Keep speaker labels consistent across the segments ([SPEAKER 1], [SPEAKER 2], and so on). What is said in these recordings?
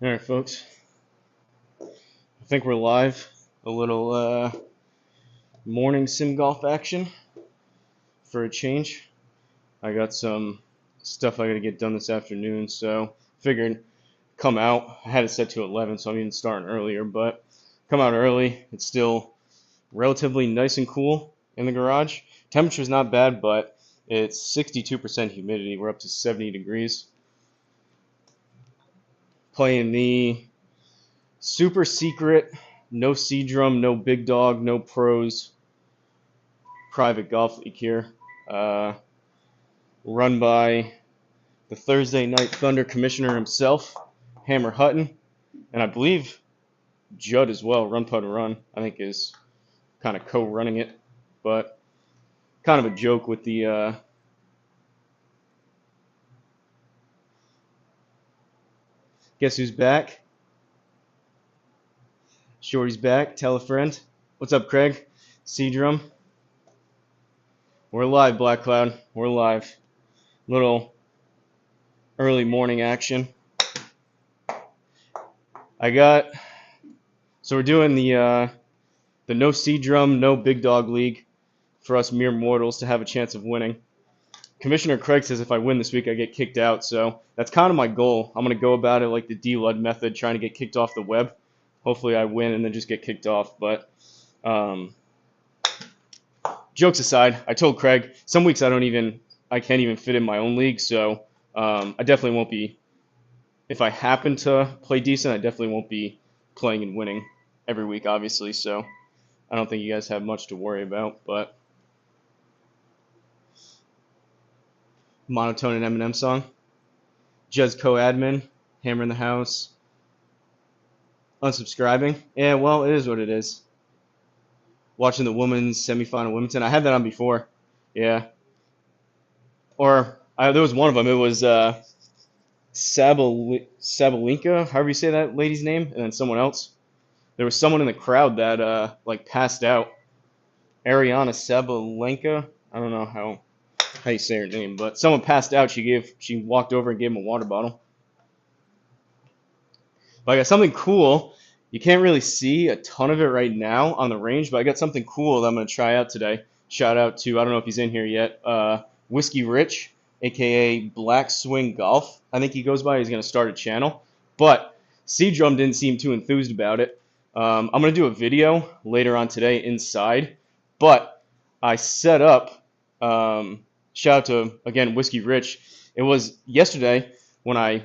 [SPEAKER 1] Alright, folks. I think we're live. A little morning sim golf action for a change. I got some stuff I gotta get done this afternoon, so figured come out. I had it set to 11, so I'm even starting earlier, but come out early. It's still relatively nice and cool in the garage. Temperature's not bad, but it's 62% humidity. We're up to 70 degrees. Playing the super secret, no C drum, no big dog, no pros, private golf league here, uh, run by the Thursday Night Thunder commissioner himself, Hammer Hutton, and I believe Judd as well. Run Putt Run, I think, is kind of co-running it, but kind of a joke with the guess who's back? Shorty's back. Tell a friend. What's up, Craig? C drum. We're live, Black Cloud. We're live. Little early morning action. So we're doing the no C drum, no big dog league for us mere mortals to have a chance of winning. Commissioner Craig says if I win this week, I get kicked out. So that's kind of my goal. I'm going to go about it like the D-Lud method, trying to get kicked off the web. Hopefully I win and then just get kicked off. But jokes aside, I told Craig some weeks I can't even fit in my own league. So I definitely won't be. If I happen to play decent, I definitely won't be playing and winning every week, obviously. So I don't think you guys have much to worry about. But monotone and Eminem song. Jez co-admin, Hammer in the house. Unsubscribing. Yeah, well, it is what it is. Watching the women's semifinal Wimbledon. I had that on before. Yeah. Or there was one of them. It was Sabalenka, however you say that lady's name, and then someone else. There was someone in the crowd that passed out. Ariana Sabalenka. I don't know how you say her name, but someone passed out. She walked over and gave him a water bottle. But I got something cool. You can't really see a ton of it right now on the range, but I got something cool that I'm going to try out today. Shout out to, I don't know if he's in here yet, Whiskey Rich, a.k.a. Black Swing Golf. I think he goes by. He's going to start a channel. But C-Drum didn't seem too enthused about it. I'm going to do a video later on today inside. But I set up, shout out to, again, Whiskey Rich. It was yesterday when I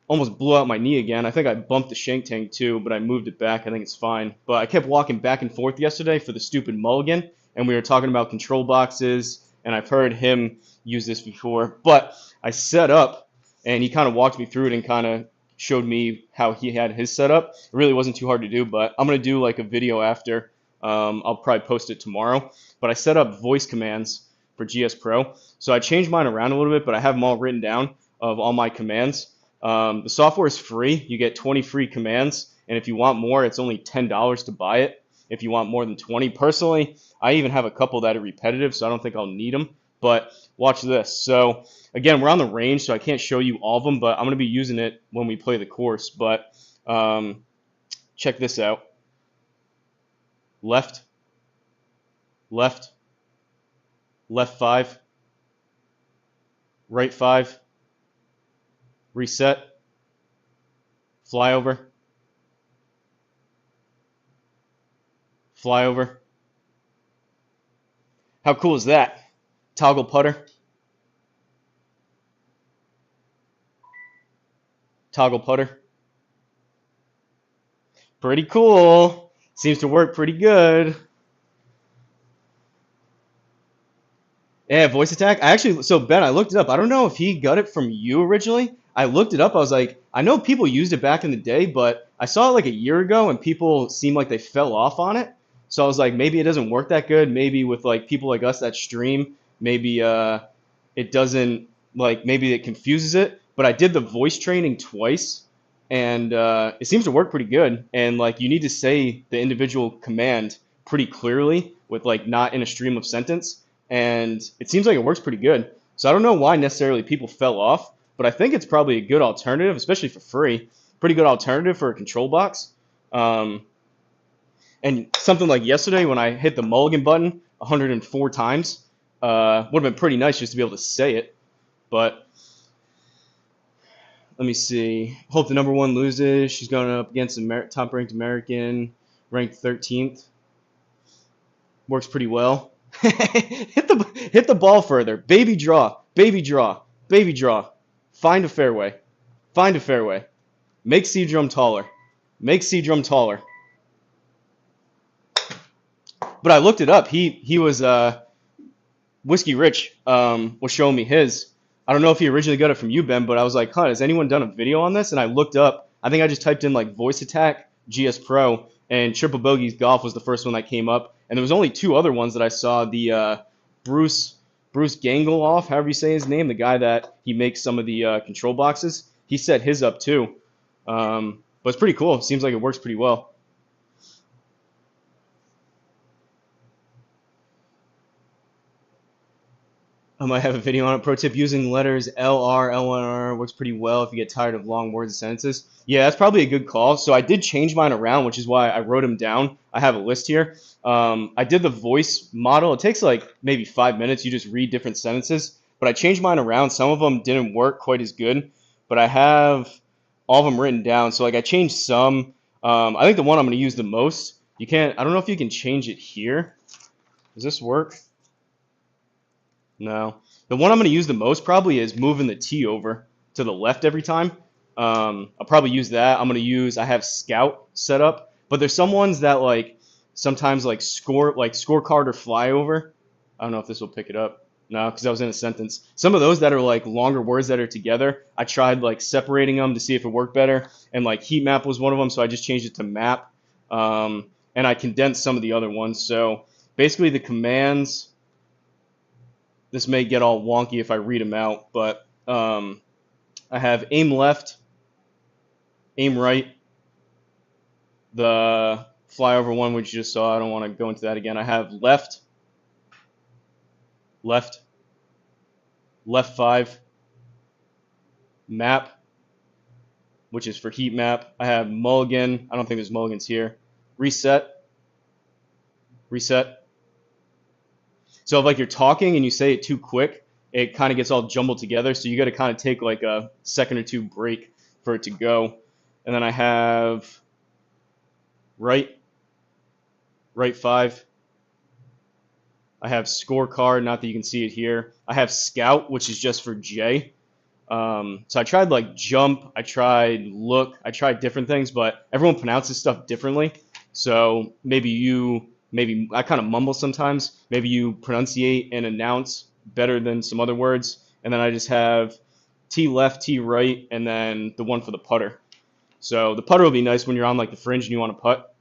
[SPEAKER 1] almost blew out my knee again. I think I bumped the shank tank too, but I moved it back. I think it's fine. But I kept walking back and forth yesterday for the stupid mulligan, and we were talking about control boxes, and I've heard him use this before. But I set up, and he kind of walked me through it and kind of showed me how he had his setup. It really wasn't too hard to do, but I'm going to do like a video after. I'll probably post it tomorrow. But I set up voice commands for GSPro. So I changed mine around a little bit, but I have them all written down of all my commands. The software is free. You get 20 free commands, and if you want more, it's only $10 to buy it. If you want more than 20, personally, I even have a couple that are repetitive, so I don't think I'll need them. But watch this. So again, we're on the range, so I can't show you all of them, but I'm going to be using it when we play the course. But check this out. Left, left, left 5, right 5, reset, flyover, flyover. How cool is that? Toggle putter, toggle putter. Pretty cool. Seems to work pretty good. Yeah, voice attack. So Ben, I looked it up. I don't know if he got it from you originally. I looked it up. I was like, I know people used it back in the day, but I saw it like a year ago, and people seemed like they fell off on it. So I was like, maybe it doesn't work that good. Maybe with like people like us that stream, maybe it doesn't, like, maybe it confuses it. But I did the voice training twice, and it seems to work pretty good. And like, you need to say the individual command pretty clearly with like not in a stream of sentence. And it seems like it works pretty good. So I don't know why necessarily people fell off, but I think it's probably a good alternative, especially for free, pretty good alternative for a control box. Um, and something like yesterday when I hit the mulligan button 104 times, would have been pretty nice just to be able to say it. But let me see. Hope the number 1 loses. She's going up against a top-ranked American, ranked 13th. Works pretty well. hit the ball further. Baby draw. Baby draw. Baby draw. Find a fairway. Find a fairway. Make C-drum taller. Make C-drum taller. But I looked it up. He was Whiskey Rich was showing me his. I don't know if he originally got it from you, Ben, but I was like, huh, has anyone done a video on this? And I looked up. I think I just typed in like voice attack GSPro, and Triple Bogeys Golf was the first one that came up. And there was only 2 other ones that I saw. The Bruce Gangoloff, however you say his name, the guy that he makes some of the control boxes. He set his up too. But it's pretty cool. It seems like it works pretty well. I might have a video on it. Pro tip, using letters LR, L1R works pretty well if you get tired of long words and sentences. Yeah, that's probably a good call. So I did change mine around, which is why I wrote them down. I have a list here. I did the voice model. It takes like maybe 5 minutes. You just read different sentences. But I changed mine around. Some of them didn't work quite as good. But I have all of them written down. So like I changed some. I think the one I'm going to use the most, I don't know if you can change it here. Does this work? No. The one I'm going to use the most probably is moving the T over to the left every time. I'll probably use that. I have Scout set up, but there's some ones that like sometimes like scorecard or flyover. I don't know if this will pick it up. No, because I was in a sentence. Some of those that are like longer words that are together, I tried like separating them to see if it worked better. And like heat map was one of them, so I just changed it to map. And I condensed some of the other ones. So basically the commands. This may get all wonky if I read them out, but I have aim left, aim right, the flyover one which you just saw. I don't want to go into that again. I have left, left, left 5, map, which is for heat map. I have mulligan. I don't think there's mulligans here. Reset, reset. So if like you're talking and you say it too quick, it kind of gets all jumbled together. So you got to kind of take like a second or 2 break for it to go. And then I have right 5. I have scorecard, not that you can see it here. I have scout, which is just for J. So I tried like jump, I tried look, I tried different things, but everyone pronounces stuff differently. So maybe I kind of mumble sometimes. Maybe you pronunciate and announce better than some other words. And then I just have T left, T right, and then the one for the putter. So the putter will be nice when you're on like the fringe and you want to putt.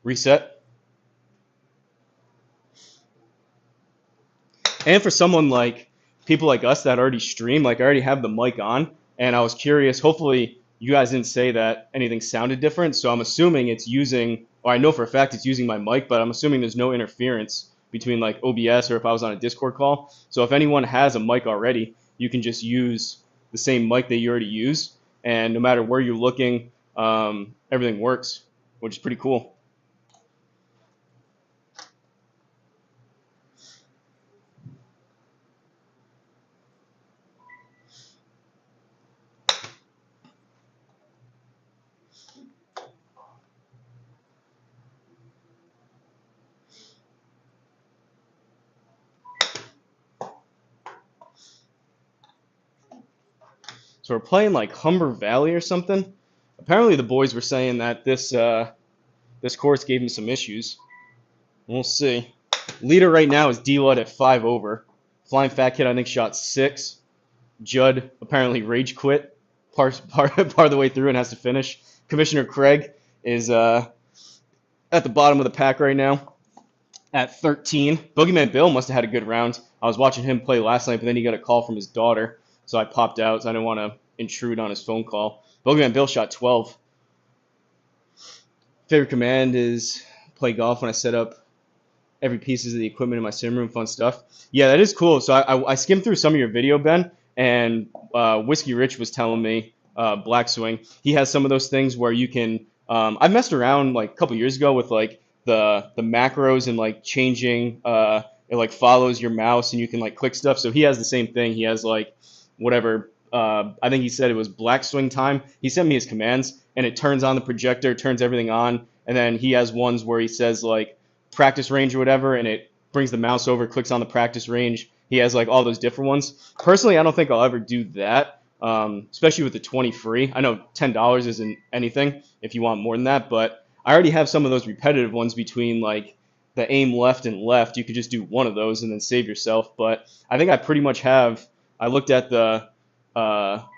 [SPEAKER 1] Reset. And for someone like people like us that already stream, like I already have the mic on, and I was curious, hopefully you guys didn't say that anything sounded different, so I'm assuming it's using, or I know for a fact it's using my mic, but I'm assuming there's no interference between like OBS or if I was on a Discord call. So if anyone has a mic already, you can just use the same mic that you already use, and no matter where you're looking, everything works, which is pretty cool. So we're playing like Humber Valley or something. Apparently the boys were saying that this course gave him some issues. We'll see. Leader right now is D-Lud at 5 over. Flying Fat Kid I think shot 6. Judd apparently rage quit part of the way through and has to finish. Commissioner Craig is at the bottom of the pack right now at 13. Boogeyman Bill must have had a good round. I was watching him play last night, but then he got a call from his daughter. So I popped out, so I didn't want to intrude on his phone call. Boogeyman Bill shot 12. Favorite command is play golf when I set up every piece of the equipment in my sim room, fun stuff. Yeah, that is cool. So I skimmed through some of your video, Ben, and Whiskey Rich was telling me black swing. He has some of those things where you can. I messed around like a couple years ago with like the macros and like changing. It like follows your mouse and you can like click stuff. So he has the same thing. He has like whatever. I think he said it was black swing time. He sent me his commands and it turns on the projector, turns everything on, and then he has ones where he says like practice range or whatever, and it brings the mouse over, clicks on the practice range. He has like all those different ones. Personally, I don't think I'll ever do that, especially with the 20 free. I know $10 isn't anything if you want more than that, but I already have some of those repetitive ones between like the aim left and left. You could just do one of those and then save yourself. But I think I pretty much have. I looked at the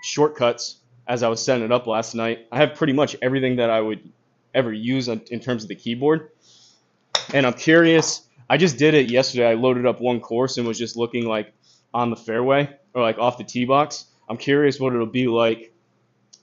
[SPEAKER 1] shortcuts as I was setting it up last night. I have pretty much everything that I would ever use in terms of the keyboard. And I'm curious. I just did it yesterday. I loaded up one course and was just looking like on the fairway or like off the tee box. I'm curious what it'll be like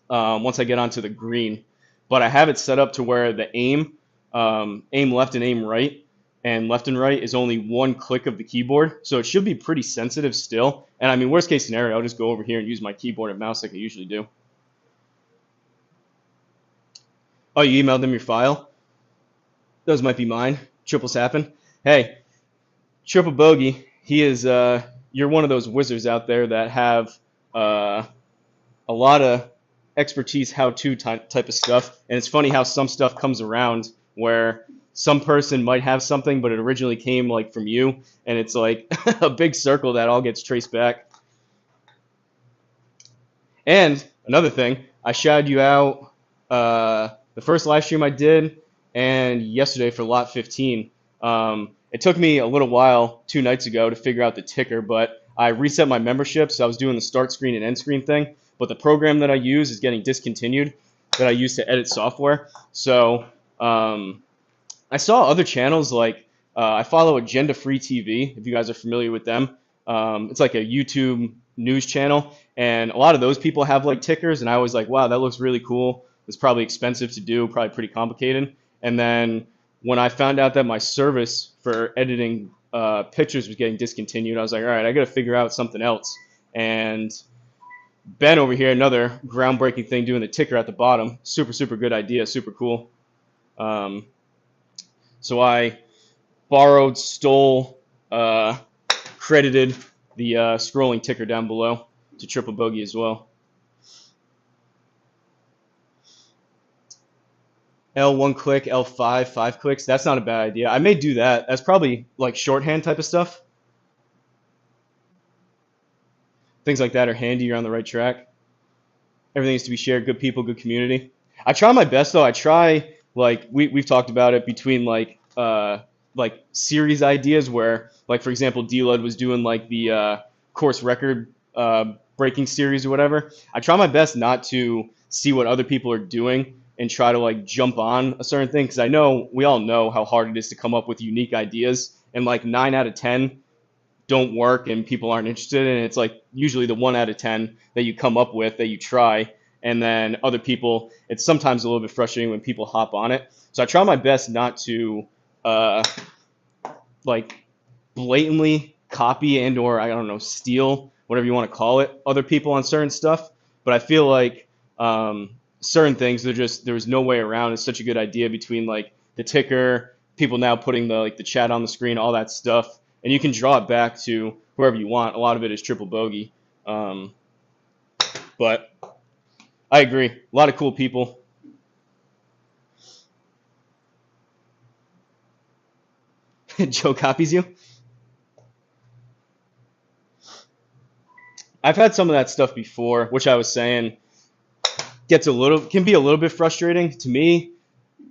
[SPEAKER 1] once I get onto the green. But I have it set up to where the aim left and aim right, and left and right is only one click of the keyboard. So it should be pretty sensitive still. And I mean, worst case scenario, I'll just go over here and use my keyboard and mouse like I usually do. Oh, you emailed them your file? Those might be mine. Triples happen. Hey, Triple Bogey, he is, you're one of those wizards out there that have a lot of expertise, how-to type of stuff. And it's funny how some stuff comes around where some person might have something, but it originally came like from you, and it's like a big circle that all gets traced back. And another thing, I shouted you out the first live stream I did and yesterday for lot 15. It took me a little while 2 nights ago to figure out the ticker, but I reset my membership, so I was doing the start screen and end screen thing, but the program that I use is getting discontinued that I use to edit software. So I saw other channels like I follow Agenda Free TV, if you guys are familiar with them. It's like a YouTube news channel, and a lot of those people have like tickers, and I was like, wow, that looks really cool. It's probably expensive to do, probably pretty complicated. And then when I found out that my service for editing pictures was getting discontinued, I was like, all right, I got to figure out something else. And Ben over here, another groundbreaking thing, doing the ticker at the bottom. Super, super good idea, super cool. So I borrowed, stole, credited the scrolling ticker down below to Triple Bogey as well. L 1 click, L5, 5 clicks. That's not a bad idea. I may do that. That's probably like shorthand type of stuff. Things like that are handy. You're on the right track. Everything needs to be shared. Good people, good community. I try my best though. I try, like we've talked about it, between like series ideas where, like, for example, D-Lud was doing like the course record breaking series or whatever. I try my best not to see what other people are doing and try to like jump on a certain thing, because I know we all know how hard it is to come up with unique ideas, and like 9 out of 10 don't work and people aren't interested, and it's like usually the 1 out of 10 that you come up with that you try, and then other people, it's sometimes a little bit frustrating when people hop on it. So I try my best not to like blatantly copy and or I don't know, steal, whatever you want to call it, other people on certain stuff. But I feel like certain things, there was no way around. It's such a good idea between like the ticker, people now putting the chat on the screen, all that stuff, and you can draw it back to whoever you want. A lot of it is Triple Bogey, but I agree. A lot of cool people. Joe copies you. I've had some of that stuff before, which I was saying can be a little bit frustrating to me.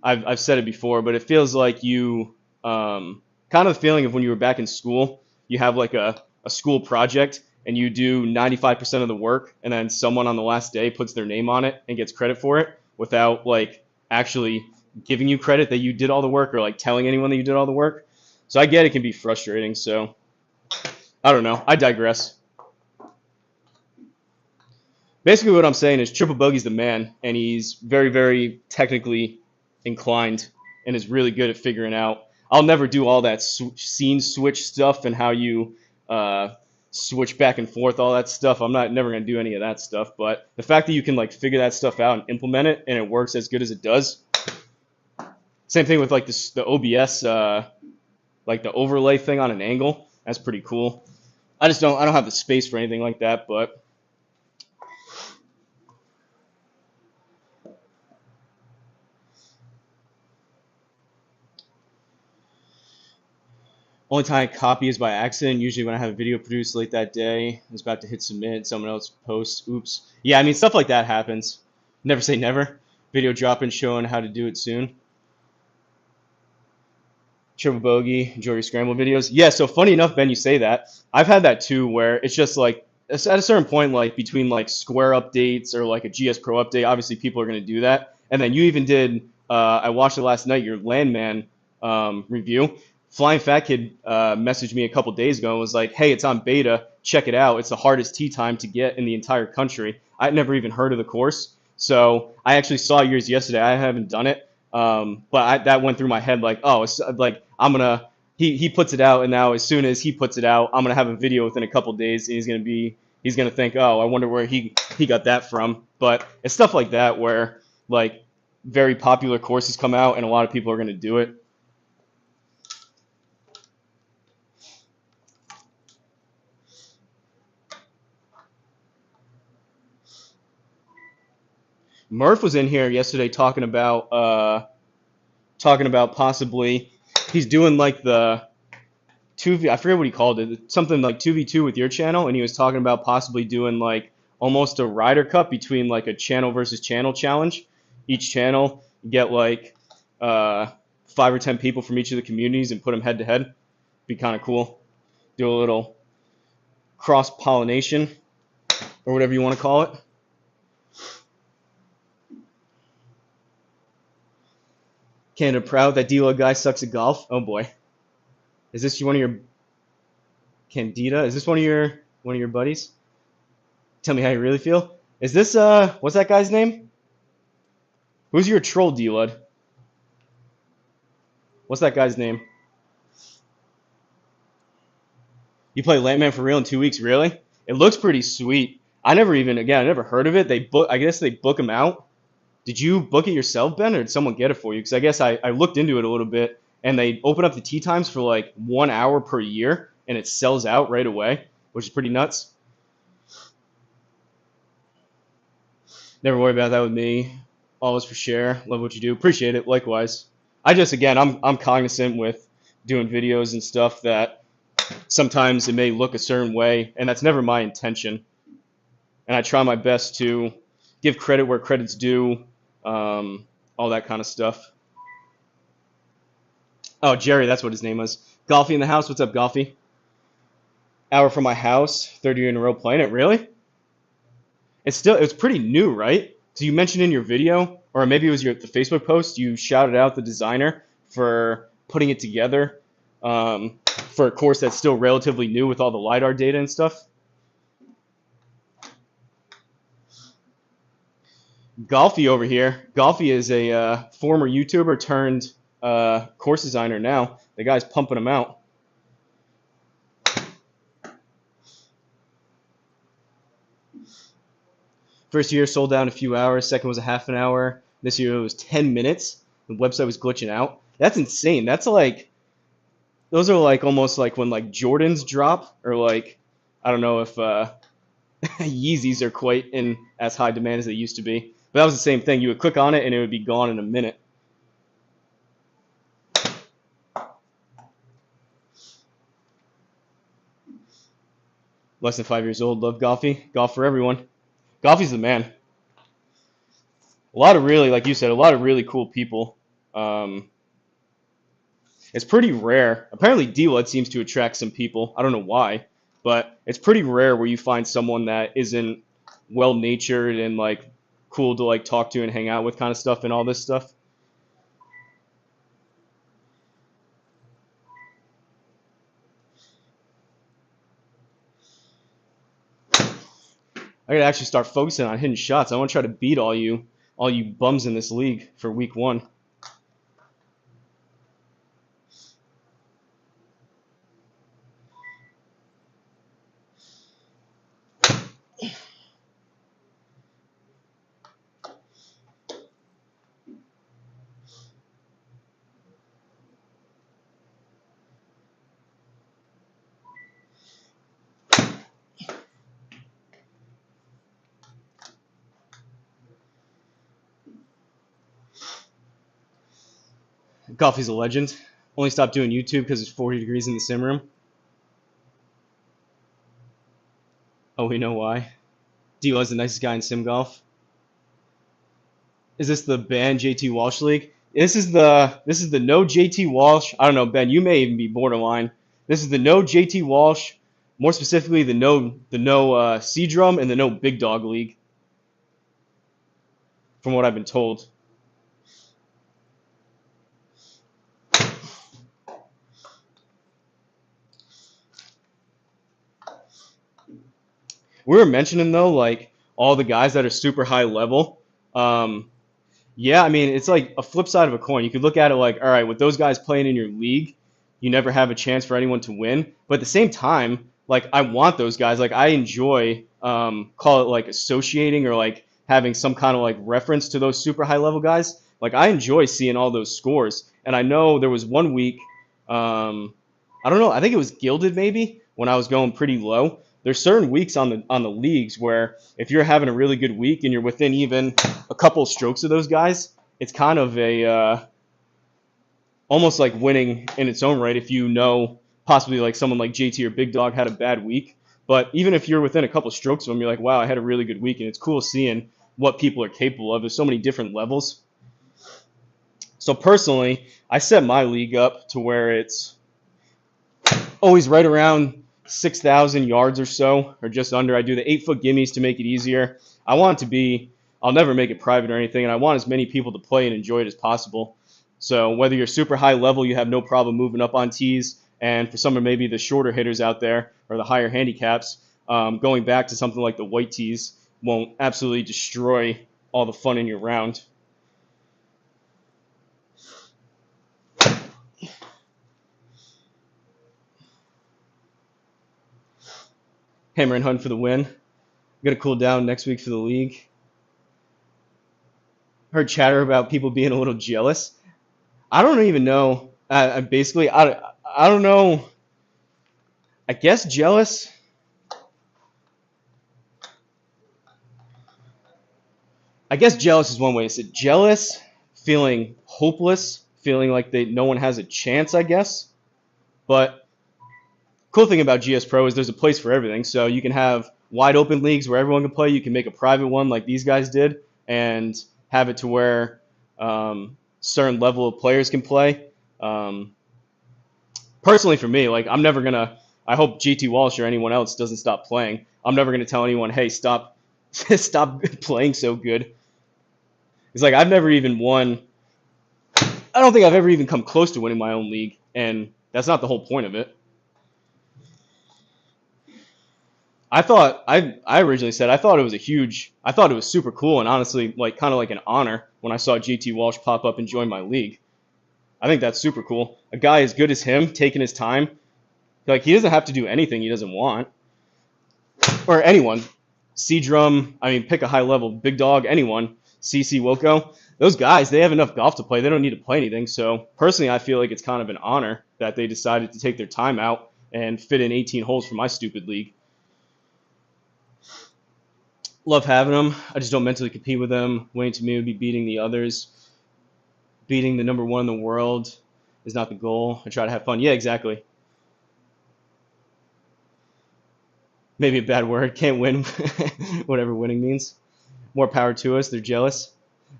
[SPEAKER 1] I've said it before, but it feels like you kind of the feeling of when you were back in school. You have like a school project and you do 95% of the work, and then someone on the last day puts their name on it and gets credit for it without like actually giving you credit that you did all the work, or like telling anyone that you did all the work. So I get it can be frustrating. So I don't know. I digress. Basically what I'm saying is Triple Bogey's the man, and he's very, very technically inclined and is really good at figuring out. I'll never do all that scene switch stuff and how you switch back and forth, all that stuff. I'm not never gonna do any of that stuff. But the fact that you can like figure that stuff out and implement it, and it works as good as it does. Same thing with like this, the OBS, like the overlay thing on an angle. That's pretty cool. I don't have the space for anything like that, but only time I copy is by accident. Usually when I have a video produced late that day, I was about to hit submit, someone else posts. Oops. Yeah, I mean stuff like that happens. Never say never. Video drop-in showing how to do it soon. Triple bogey, enjoy your scramble videos. Yeah, so funny enough, Ben, you say that. I've had that too, where it's just like at a certain point, like between like Square updates or like a GSPro update, obviously people are gonna do that. And then you even did. I watched it last night. Your Landman review. Flying Fat Kid messaged me a couple days ago and was like, "Hey, it's on beta. Check it out. It's the hardest tea time to get in the entire country." I'd never even heard of the course, so I actually saw yours yesterday. I haven't done it. That went through my head like, oh, it's like I'm gonna. He puts it out, and now as soon as he puts it out, I'm gonna have a video within a couple days, and he's gonna think, oh, I wonder where he got that from. But it's stuff like that where like very popular courses come out, and a lot of people are gonna do it. Murph was in here yesterday talking about possibly he's doing like the 2v, I forget what he called it, something like 2v2 with your channel, and he was talking about possibly doing like almost a Ryder Cup between like a channel versus channel challenge. Each channel get like 5 or 10 people from each of the communities and put them head to head. Be kind of cool. Do a little cross pollination or whatever you want to call it. Canada proud that D-Lo guy sucks at golf. Oh boy, is this one of your Candida? Is this one of your buddies? Tell me how you really feel. Is this what's that guy's name? Who's your troll, D-Lud? What's that guy's name? You play Landman for real in 2 weeks? Really? It looks pretty sweet. I never heard of it. I guess they book them out. Did you book it yourself, Ben, or did someone get it for you? Because I guess I looked into it a little bit, and they open up the tee times for like 1 hour per year, and it sells out right away, which is pretty nuts. Never worry about that with me. Always for share. Love what you do. Appreciate it. Likewise. I'm cognizant with doing videos and stuff that sometimes it may look a certain way, and that's never my intention. And I try my best to give credit where credit's due, all that kind of stuff. Oh, Jerry, that's what his name was. Golfy in the house. What's up, Golfy? Hour from my house. 3rd year in a row playing it. Really? It's pretty new, right? So you mentioned in your video, or maybe it was the Facebook post, you shouted out the designer for putting it together for a course that's still relatively new with all the LiDAR data and stuff. Golfy over here. Golfy is a former YouTuber turned course designer now. The guy's pumping them out. First year sold out in a few hours. Second was a half an hour. This year it was 10 minutes. The website was glitching out. That's insane. That's like, those are like almost like when like Jordans drop, or like, I don't know if Yeezys are quite in as high demand as they used to be. But that was the same thing. You would click on it and it would be gone in a minute. Less than 5 years old. Love Golfy. Golf for everyone. Golfy's the man. A lot of really, like you said, a lot of really cool people. It's pretty rare. Apparently, D-Lud seems to attract some people. I don't know why, but it's pretty rare where you find someone that isn't well-natured and like cool to like talk to and hang out with, kind of stuff, and all this stuff. I gotta actually start focusing on hitting shots. I want to try to beat all you bums in this league for week 1. Coffee's a legend. Only stopped doing YouTube because it's 40 degrees in the sim room. Oh, we know why. D-Lo's the nicest guy in sim golf. Is this the ban JT Walsh league? This is the no JT Walsh. I don't know, Ben. You may even be borderline. This is the no JT Walsh. More specifically, the no C drum and the no big dog league. From what I've been told. We were mentioning though, like all the guys that are super high level. Yeah, I mean, it's like a flip side of a coin. You could look at it like, all right, with those guys playing in your league, you never have a chance for anyone to win. But at the same time, like I want those guys. Like I enjoy, call it like associating or like having some kind of like reference to those super high level guys. Like I enjoy seeing all those scores. And I know there was one week, I don't know, I think it was Gilded maybe when I was going pretty low. There's certain weeks on the leagues where if you're having a really good week and you're within even a couple strokes of those guys, it's kind of a almost like winning in its own right if you know possibly like someone like JT or Big Dog had a bad week. But even if you're within a couple strokes of them, you're like, wow, I had a really good week, and it's cool seeing what people are capable of. There's so many different levels. So personally, I set my league up to where it's always right around 6,000 yards or so, or just under. I do the 8-foot gimmies to make it easier. I want it to be, I'll never make it private or anything, and I want as many people to play and enjoy it as possible. So whether you're super high level, you have no problem moving up on tees, and for some of maybe the shorter hitters out there or the higher handicaps, going back to something like the white tees won't absolutely destroy all the fun in your round. Hammer and Hunt for the win. Got to cool down next week for the league. Heard chatter about people being a little jealous. I don't even know. I don't know. I guess jealous. I guess jealous is one way to say it. Jealous, feeling hopeless, feeling like no one has a chance, I guess. But cool thing about GSPro is there's a place for everything. So you can have wide open leagues where everyone can play. You can make a private one like these guys did and have it to where certain level of players can play. Personally, for me, like I'm never gonna. I hope GT Walsh or anyone else doesn't stop playing. I'm never gonna tell anyone, hey, stop playing so good. It's like I've never even won. I don't think I've ever even come close to winning my own league, and that's not the whole point of it. I originally said I thought it was super cool and honestly like kind of like an honor when I saw GT Walsh pop up and join my league. I think that's super cool. A guy as good as him taking his time, like he doesn't have to do anything he doesn't want, or anyone. C Drum, I mean, pick a high level big dog, anyone. CC Woko, those guys, they have enough golf to play. They don't need to play anything. So personally, I feel like it's kind of an honor that they decided to take their time out and fit in 18 holes for my stupid league. Love having them. I just don't mentally compete with them. Winning to me would be beating the others. Beating the number one in the world is not the goal. I try to have fun. Yeah, exactly. Maybe a bad word. Can't win. Whatever winning means. More power to us. They're jealous.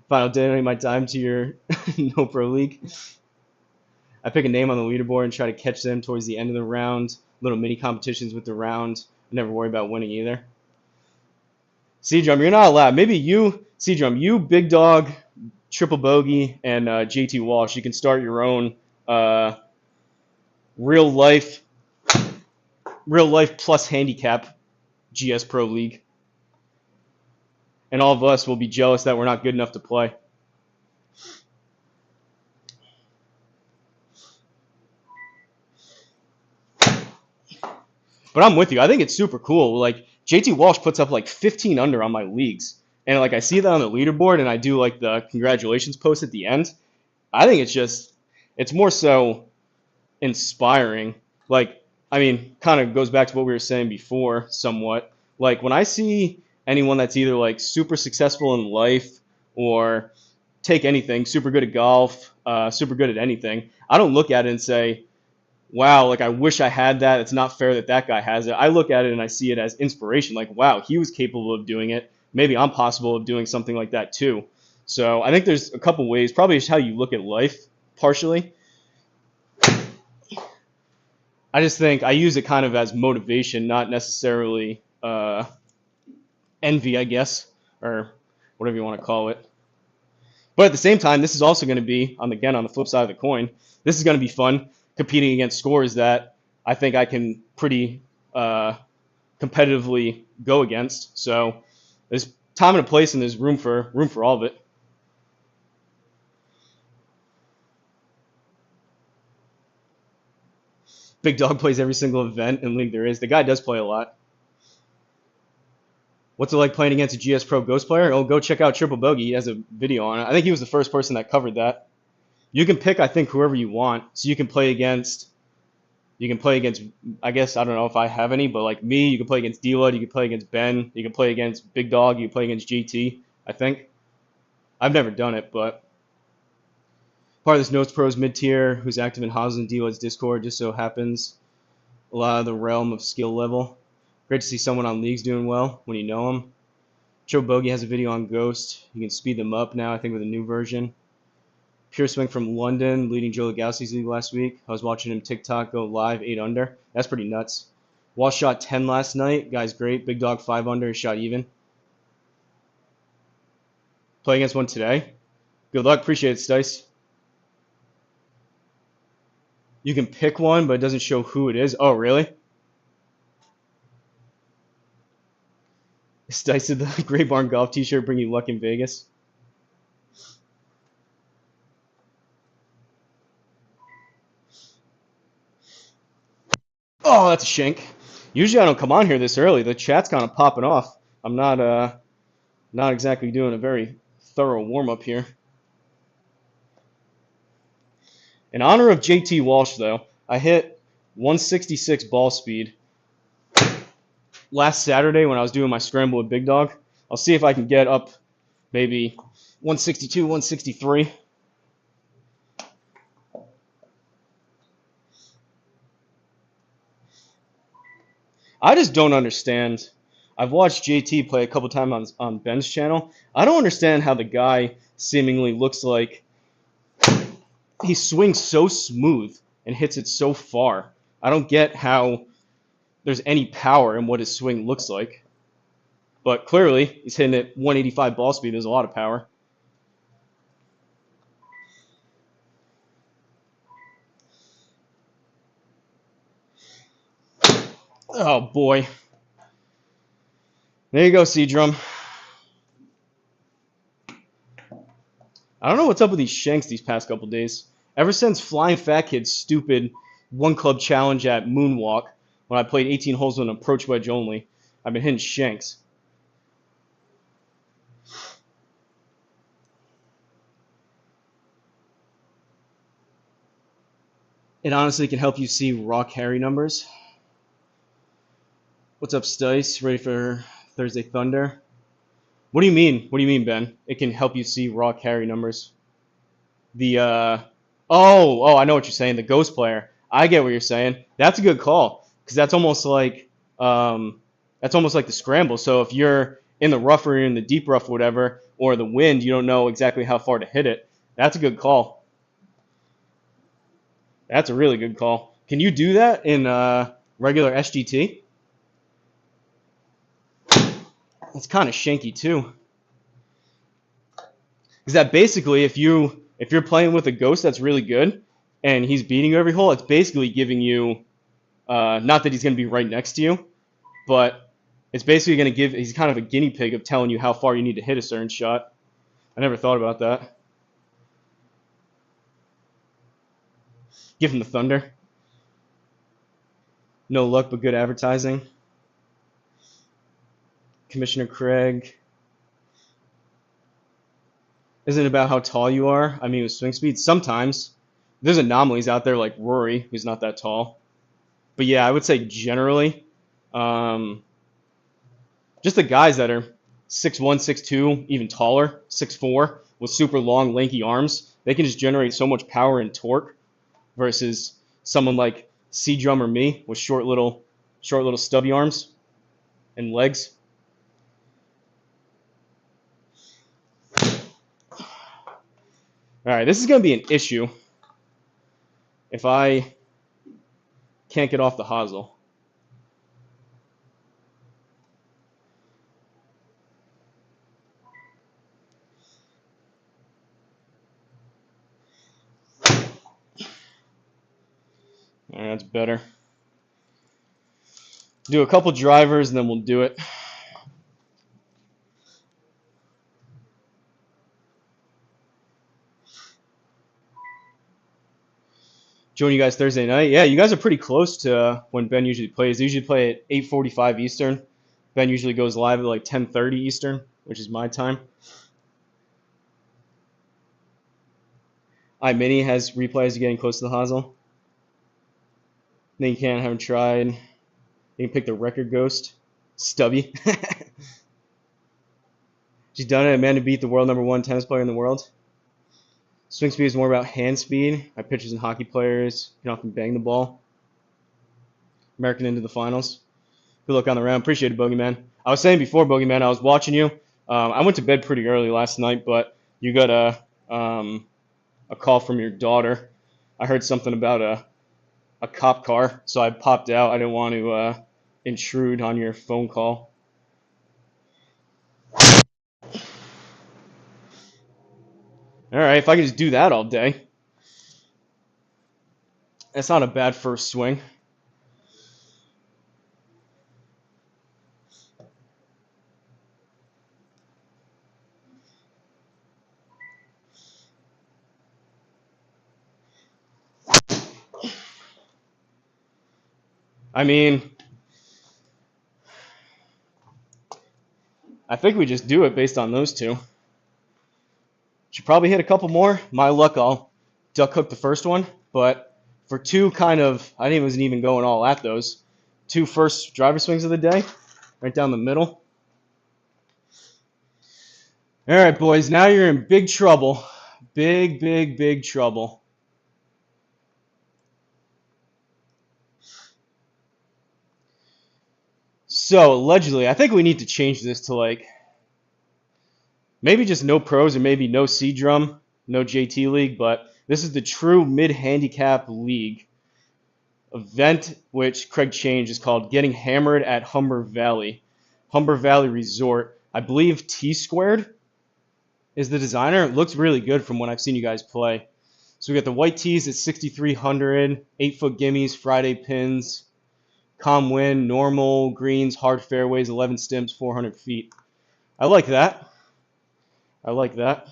[SPEAKER 1] Final donate my time to your no pro league. I pick a name on the leaderboard and try to catch them towards the end of the round. Little mini competitions with the round. I never worry about winning either. C-Drum, you're not allowed. Maybe you, C-Drum, you, Big Dog, Triple Bogey, and JT Walsh, you can start your own real life plus handicap GSPro league. And all of us will be jealous that we're not good enough to play. But I'm with you. I think it's super cool. Like JT Walsh puts up like 15 under on my leagues. And like I see that on the leaderboard and I do like the congratulations post at the end. I think it's more so inspiring. Like, I mean, kind of goes back to what we were saying before somewhat. Like when I see anyone that's either like super successful in life or take anything, super good at golf, super good at anything. I don't look at it and say, wow, like I wish I had that. It's not fair that that guy has it. I look at it and I see it as inspiration. Like, wow, he was capable of doing it. Maybe I'm possible of doing something like that too. So I think there's a couple ways. Probably just how you look at life, partially. I just think I use it kind of as motivation, not necessarily envy, I guess, or whatever you want to call it. But at the same time, this is also going to be, again, on the flip side of the coin, this is going to be fun competing against scores that I think I can pretty competitively go against. So there's time and a place, and there's room for all of it. Big Dog plays every single event and league there is. The guy does play a lot. What's it like playing against a GSPro Ghost player? Oh, go check out Triple Bogey. He has a video on it. I think he was the first person that covered that. You can pick, I think, whoever you want. So you can play against, I guess, I don't know if I have any, but like me, you can play against D-Lud, you can play against Ben, you can play against Big Dog, you can play against GT, I think. I've never done it, but part of this Notes Pros mid-tier who's active in Hosel and D-Lud's Discord, just so happens a lot of the realm of skill level. Great to see someone on leagues doing well when you know them. Joe Bogey has a video on Ghost. You can speed them up now, I think, with a new version. Pure Swing from London, leading Joe Legowski's league last week. I was watching him TikTok go live 8 under. That's pretty nuts. Walsh shot 10 last night. Guy's great. Big Dog 5 under. Shot even. Play against one today. Good luck. Appreciate it, Stice. You can pick one, but it doesn't show who it is. Oh, really? Stice did the Great Barn Golf t-shirt bring you luck in Vegas. Oh, that's a shank. Usually I don't come on here this early. The chat's kind of popping off. I'm not exactly doing a very thorough warm-up here. In honor of JT Walsh, though, I hit 166 ball speed last Saturday when I was doing my scramble with Big Dog. I'll see if I can get up maybe 162, 163. I just don't understand. I've watched JT play a couple times on Ben's channel. I don't understand how the guy seemingly looks like he swings so smooth and hits it so far. I don't get how there's any power in what his swing looks like. But clearly, he's hitting at 185 ball speed. There's a lot of power. Oh, boy. There you go, C-Drum. I don't know what's up with these shanks these past couple days. Ever since Flying Fat Kid's stupid one-club challenge at Moonwalk, when I played 18 holes with an approach wedge only, I've been hitting shanks. It honestly can help you see raw carry numbers. What's up, Stice? Ready for Thursday Thunder? What do you mean? What do you mean, Ben? It can help you see raw carry numbers. The I know what you're saying. The ghost player. I get what you're saying. That's a good call because that's almost like the scramble. So if you're in the rough or in the deep rough, whatever, or the wind, you don't know exactly how far to hit it. That's a good call. That's a really good call. Can you do that in regular SGT? It's kind of shanky too. Is that basically if you're playing with a ghost that's really good and he's beating you every hole, it's basically giving you not that he's going to be right next to you, but it's basically going to he's kind of a guinea pig of telling you how far you need to hit a certain shot. I never thought about that. Give him the thunder. No luck but good advertising. Commissioner Craig. Isn't it about how tall you are? I mean, with swing speed, sometimes there's anomalies out there like Rory, who's not that tall. But yeah, I would say generally, just the guys that are 6'1", 6'2", even taller, 6'4", with super long, lanky arms. they can just generate so much power and torque versus someone like C Drum or me with short little stubby arms and legs. All right, this is going to be an issue if I can't get off the Hosel. All right, that's better. Do a couple drivers and then we'll do it. Join you guys Thursday night. Yeah, you guys are pretty close to when Ben usually plays. They usually play at 8:45 Eastern. Ben usually goes live at like 10:30 Eastern, which is my time. iMini has replays getting close to the Hosel. Then you can't haven't tried. You can pick the record ghost. Stubby. She's done it. Amanda beat the world #1 tennis player in the world. Swing speed is more about hand speed. My pitchers and hockey players can often bang the ball. American into the finals. Good luck on the round. Appreciate it, Bogeyman. I was saying before, Bogeyman, I was watching you. I went to bed pretty early last night, but you got a call from your daughter. I heard something about a cop car, so I popped out. I didn't want to intrude on your phone call. All right, if I can just do that all day. That's not a bad first swing. I mean, I think we just do it based on those two. Should probably hit a couple more. My luck, I'll duck hook the first one. But for two kind of, I wasn't even going all at those. Two first driver swings of the day, right down the middle. All right, boys, now you're in big trouble. Big, big, big trouble. So, allegedly, I think we need to change this to like maybe just no pros or maybe no C drum, no JT league, but this is the true mid-handicap league event, which Craig changed, is called Getting Hammered at Humber Valley Resort. I believe T Squared is the designer. It looks really good from what I've seen you guys play. So we got the white tees at 6,300, 8-foot gimmies, Friday pins, calm wind, normal, greens, hard fairways, 11 stimps, 400 feet. I like that. I like that.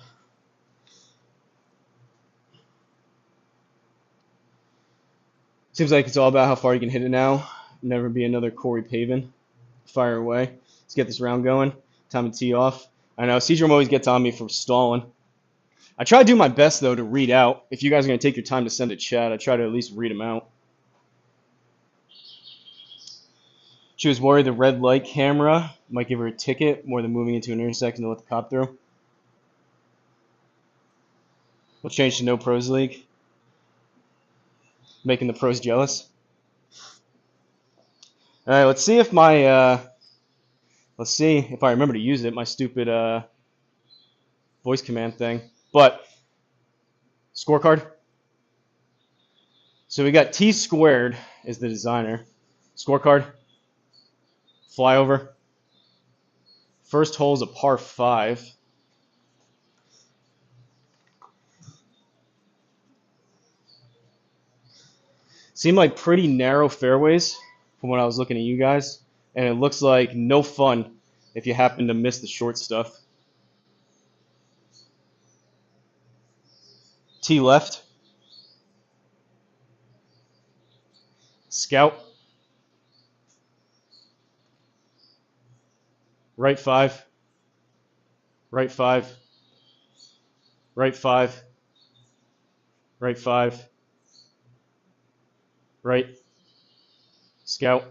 [SPEAKER 1] Seems like it's all about how far you can hit it now. Never be another Corey Pavin. Fire away. Let's get this round going. Time to tee off. I know Cedrum always gets on me for stalling. I try to do my best, though, to read out. If you guys are going to take your time to send a chat, I try to at least read them out. She was worried the red light camera might give her a ticket more than moving into an intersection to let the cop through. We'll change to no pros league. Making the pros jealous. All right, let's see if my let's see if I remember to use it. My stupid voice command thing. But scorecard. So we got T Squared is the designer. Scorecard. Flyover. First hole is a par 5. Seemed like pretty narrow fairways from what I was looking at you guys. And it looks like no fun if you happen to miss the short stuff. T left. Scout. Right 5. Right 5. Right 5. Right 5. Right. Scout.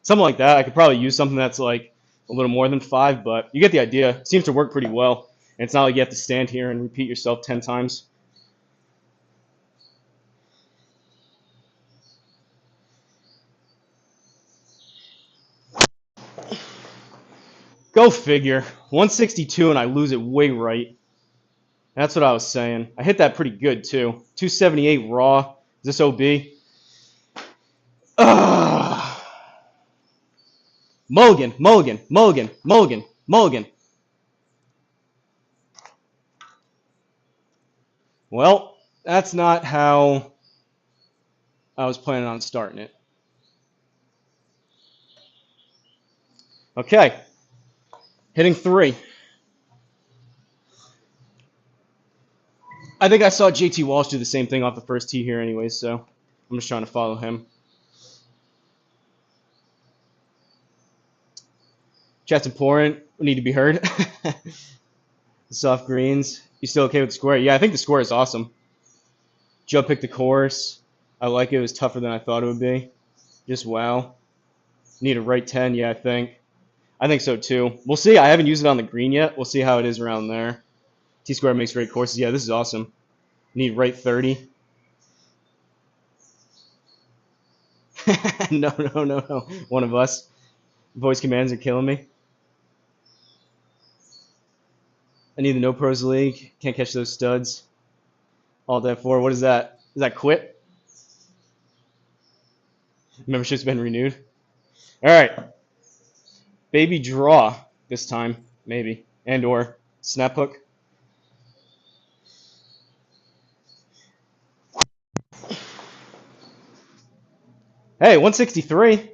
[SPEAKER 1] Something like that. I could probably use something that's like a little more than 5, but you get the idea. It seems to work pretty well. And it's not like you have to stand here and repeat yourself 10 times. Go figure. 162 and I lose it way right. That's what I was saying. I hit that pretty good too. 278 raw. Is this OB? Ugh. Mulligan, mulligan, mulligan, mulligan, mulligan. Well, that's not how I was planning on starting it. Okay. Hitting 3. I think I saw JT Walsh do the same thing off the first tee here anyway, so I'm just trying to follow him. Chat's important. We need to be heard. Soft greens. You still okay with the score? Yeah, I think the score is awesome. Joe picked the course. I like it. It was tougher than I thought it would be. Just wow. Need a right 10. Yeah, I think so too. We'll see. I haven't used it on the green yet. We'll see how it is around there. T-Square makes great courses. Yeah, this is awesome. Need right 30. No. One of us. Voice commands are killing me. I need the No Pros League. Can't catch those studs. All that for. What is that? Is that quit? Membership's been renewed. All right. Baby draw this time, maybe. And or snap hook. Hey, 163.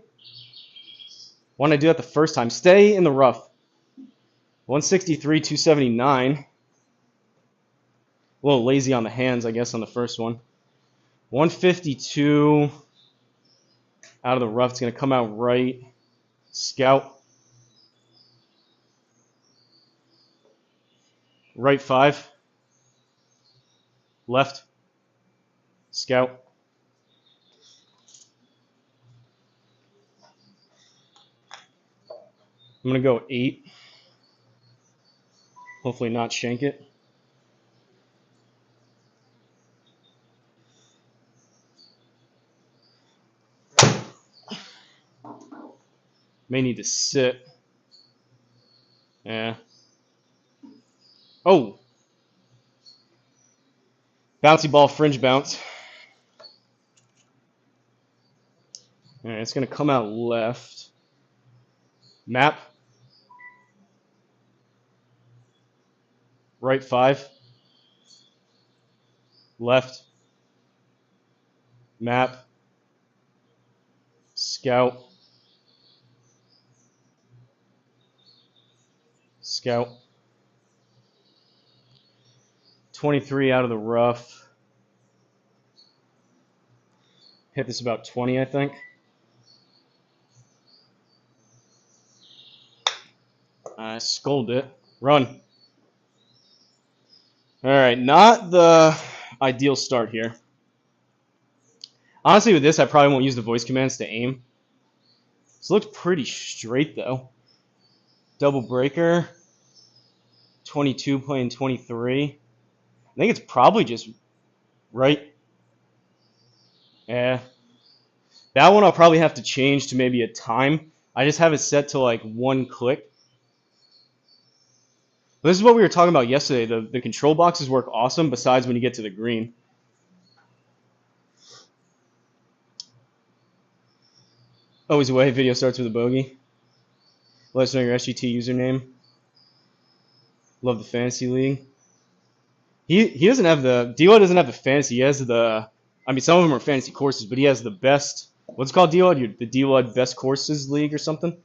[SPEAKER 1] Why did I do that the first time? Stay in the rough. 163, 279. A little lazy on the hands, I guess, on the first one. 152 out of the rough. It's going to come out right. Scout. Right 5. Left. Scout. I'm going to go 8. Hopefully not shank it. May need to sit. Yeah. Oh. Bouncy ball fringe bounce. All right, it's going to come out left. Map. Right 5. Left. Map. Scout. Scout. 23 out of the rough. Hit this about 20, I think. I scolded it. Run. All right, not the ideal start here. Honestly, with this, I probably won't use the voice commands to aim. This looks pretty straight, though. Double breaker. 22 playing 23. I think it's probably just right. Yeah. That one I'll probably have to change to maybe a time. I just have it set to like 1 click. This is what we were talking about yesterday. The control boxes work awesome besides when you get to the green. Always away. Video starts with a bogey. Let us know your SGT username. Love the fantasy league. He doesn't have the Dilo doesn't have the fantasy. He has the. I mean, some of them are fantasy courses, but he has the best. What's it called, Dilo? The Dilo Best Courses League or something.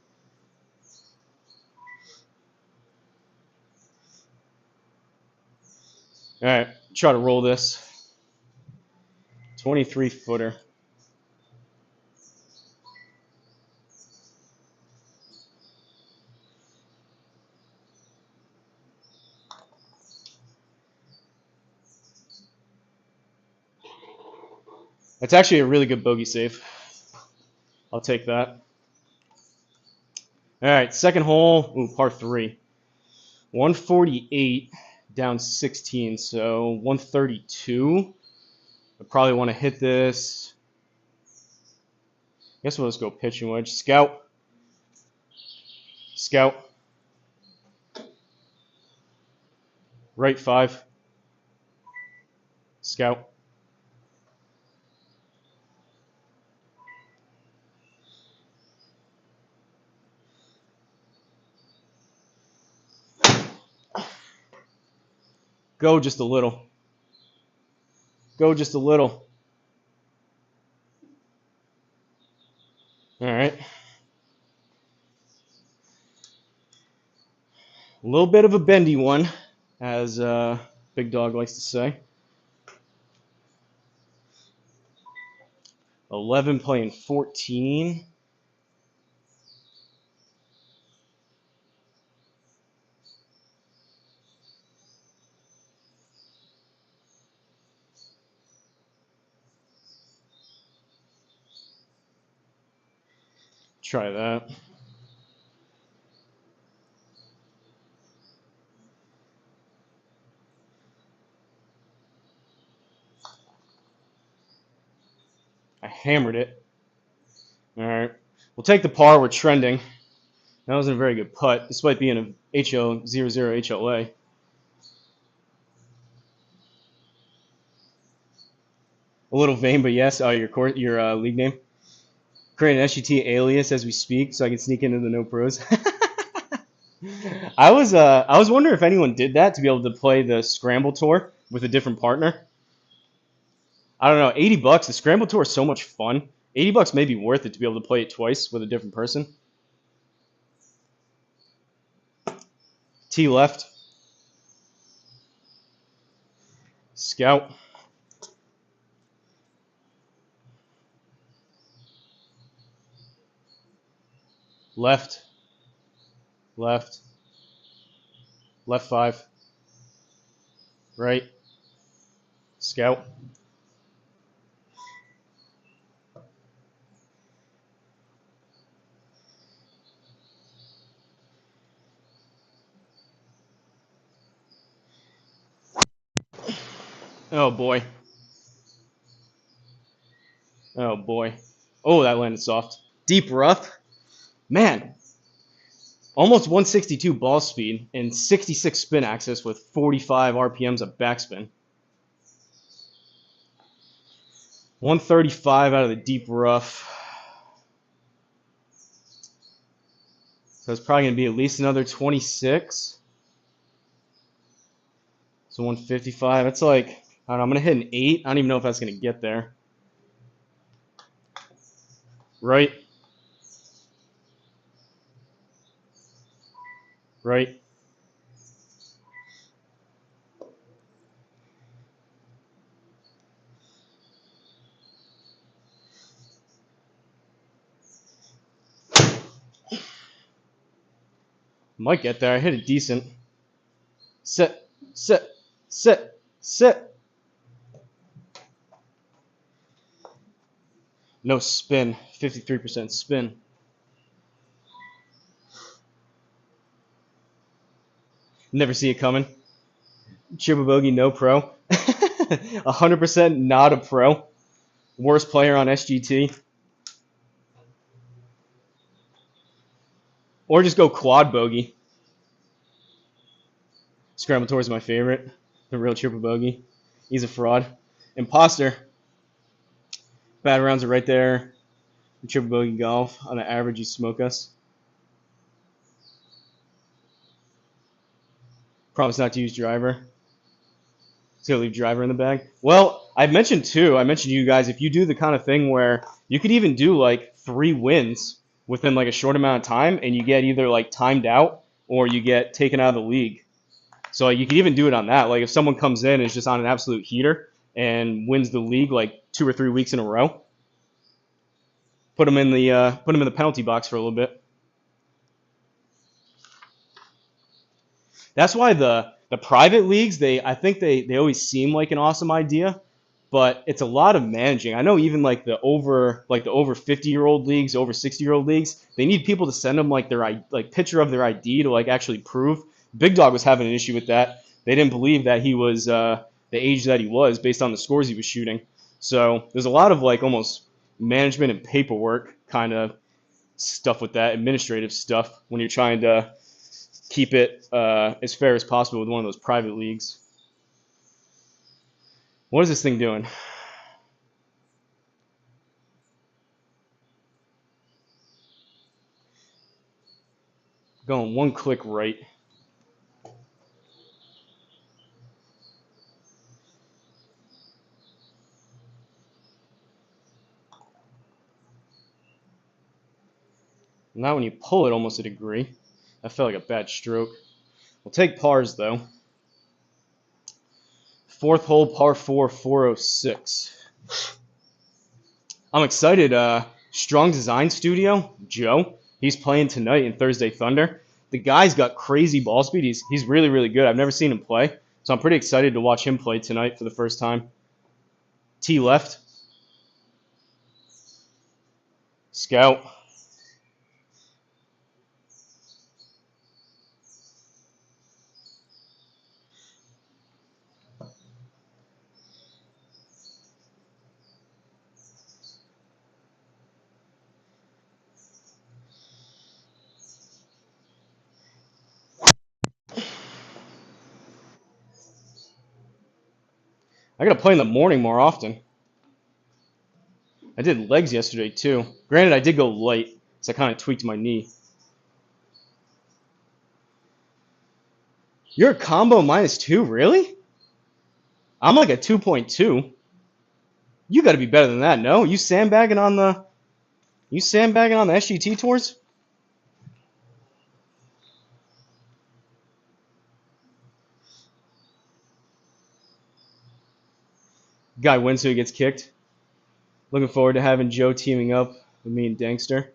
[SPEAKER 1] All right, try to roll this. 23-footer. That's actually a really good bogey save. I'll take that. All right, second hole. Ooh, par 3. 148. down 16, so 132. I probably want to hit this. I guess we'll just go pitching wedge. Scout. Scout. Right 5. Scout. Go just a little. Go just a little. All right. A little bit of a bendy one, as Big Dog likes to say. 11 playing 14. Try that. I hammered it. All right. We'll take the par. We're trending. That wasn't a very good putt, despite being a HO 00 HLA. A little vain, but yes. Oh, your league name. Create an SGT alias as we speak, so I can sneak into the no pros. I was wondering if anyone did that to be able to play the Scramble Tour with a different partner. I don't know, $80. The Scramble Tour is so much fun. $80 may be worth it to be able to play it twice with a different person. T left. Scout. Left. Left. Left 5. Right. Scout. Oh boy. Oh boy. Oh, that landed soft. Deep rough. Man. Almost 162 ball speed and 66 spin axis with 45 RPMs of backspin. 135 out of the deep rough. So it's probably going to be at least another 26. So 155. That's like, I don't know, I'm going to hit an 8. I don't even know if that's going to get there. Right. Right. Might get there. I hit it decent. Sit. Sit. Sit. Sit. No spin. 53% spin. Never see it coming. Triple bogey, no pro. 100% not a pro. Worst player on SGT. Or just go quad bogey. Scramble Tour is my favorite. The real triple bogey. He's a fraud. Imposter. Bad rounds are right there. Triple bogey golf. On an average, you smoke us. Promise not to use driver. It's gonna leave driver in the bag. Well, I mentioned to you guys, if you do the kind of thing where you could even do like 3 wins within like a short amount of time, and you get either like timed out or you get taken out of the league. So you could even do it on that. Like if someone comes in and is just on an absolute heater and wins the league like 2 or 3 weeks in a row, put them in the penalty box for a little bit. That's why the private leagues, I think they always seem like an awesome idea, but it's a lot of managing. I know even like the over 50-year-old leagues, over 60-year-old leagues, they need people to send them like their picture of their ID to like actually prove. Big Dog was having an issue with that. they didn't believe that he was the age that he was based on the scores he was shooting. So there's a lot of like almost management and paperwork kind of stuff with that, administrative stuff when you're trying to keep it as fair as possible with one of those private leagues. What is this thing doing? Going one click right. Not when you pull it almost a degree. That felt like a bad stroke. We'll take pars though. Fourth hole, par 4, 406. I'm excited. Strong Design Studio, Joe. He's playing tonight in Thursday Thunder. The guy's got crazy ball speed. He's really, really good. I've never seen him play, so I'm pretty excited to watch him play tonight for the first time. T left. Scout. I gotta play in the morning more often. I did legs yesterday too. Granted, I did go light, so I kind of tweaked my knee. You're a combo -2, really? I'm like a 2.2. You got to be better than that, no? You sandbagging on the SGT tours? Guy wins, so he gets kicked. Looking forward to having Joe teaming up with me and Dankster.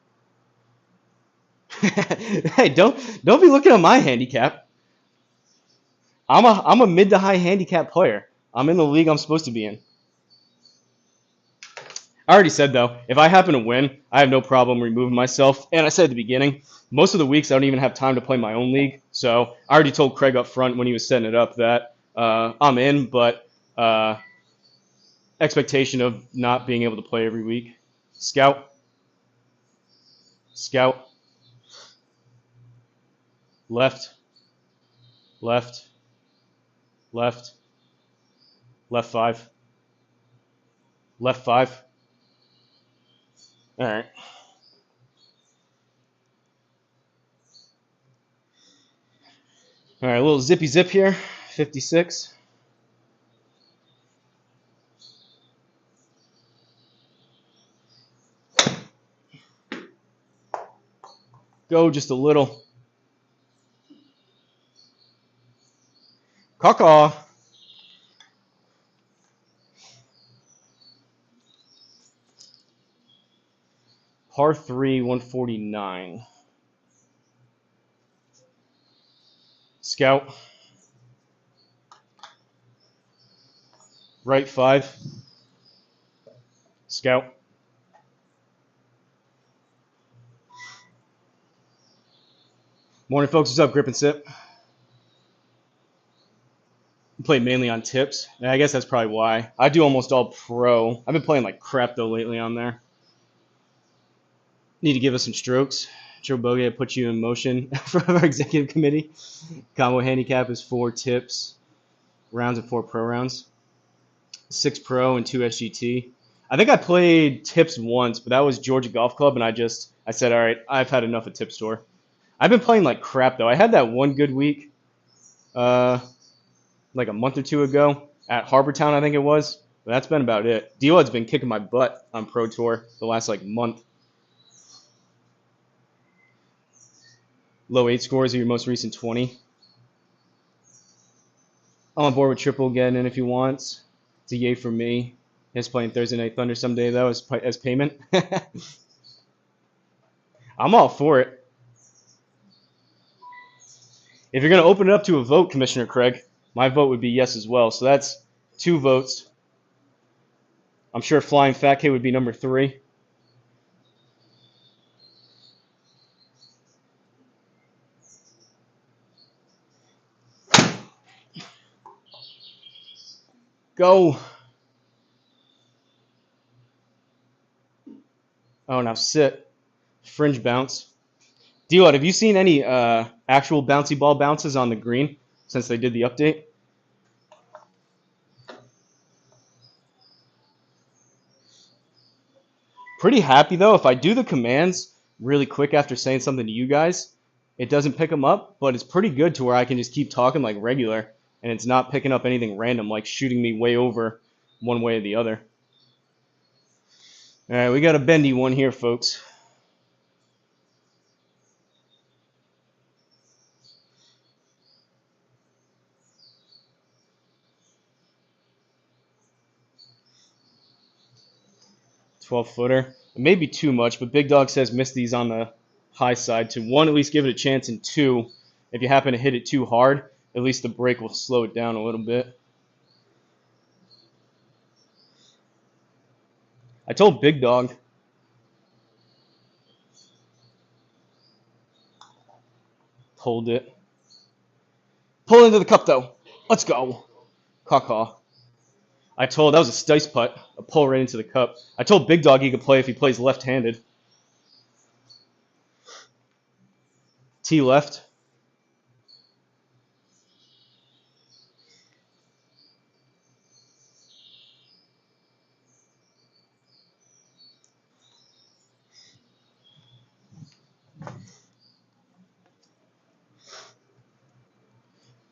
[SPEAKER 1] Hey, don't be looking at my handicap. I'm a mid to high handicap player. I'm in the league I'm supposed to be in. I already said though, if I happen to win, I have no problem removing myself. And I said at the beginning, most of the weeks I don't even have time to play my own league. So I already told Craig up front when he was setting it up that I'm in, but expectation of not being able to play every week. Scout. Scout. Left. Left. Left. Left 5. Left 5. All right. All right, a little zippy zip here. 56. Go just a little. Caw. Par 3, 149. Scout. Right 5. Scout. Morning, folks. What's up? Grip and sip. I play mainly on tips. And I guess that's probably why. I do almost all pro. I've been playing like crap, though, lately on there. Need to give us some strokes. Joe Bogue put you in motion from our executive committee. Combo handicap is 4 tips rounds and 4 pro rounds. 6 pro and 2 SGT. I think I played tips once, but that was Georgia Golf Club, and I said, all right, I've had enough of Tip Store. I've been playing like crap, though. I had that one good week like a month or two ago at Harbortown, I think it was. But that's been about it. D-Wad's been kicking my butt on Pro Tour the last like month. Low 8 scores are your most recent 20. I'm on board with Triple again, and if he wants, it's a yay for me. He's playing Thursday Night Thunder someday, though, as payment. I'm all for it. If you're going to open it up to a vote, Commissioner Craig, my vote would be yes as well. So that's 2 votes. I'm sure Flying Fat K would be number 3. Go. Oh, now sit. Fringe bounce. D-Lud, have you seen any actual bouncy ball bounces on the green since they did the update? Pretty happy though. If I do the commands really quick after saying something to you guys, it doesn't pick them up, but it's pretty good to where I can just keep talking like regular, and it's not picking up anything random like shooting me way over one way or the other. All right, we got a bendy one here, folks. $12-footer. It may be too much, but Big Dog says miss these on the high side to one, at least give it a chance, and two, if you happen to hit it too hard, at least the break will slow it down a little bit. I told Big Dog. Hold it. Pull into the cup though. Let's go. Caw. That was a dice putt. A pull right into the cup. I told Big Dog he could play if he plays left-handed. T left.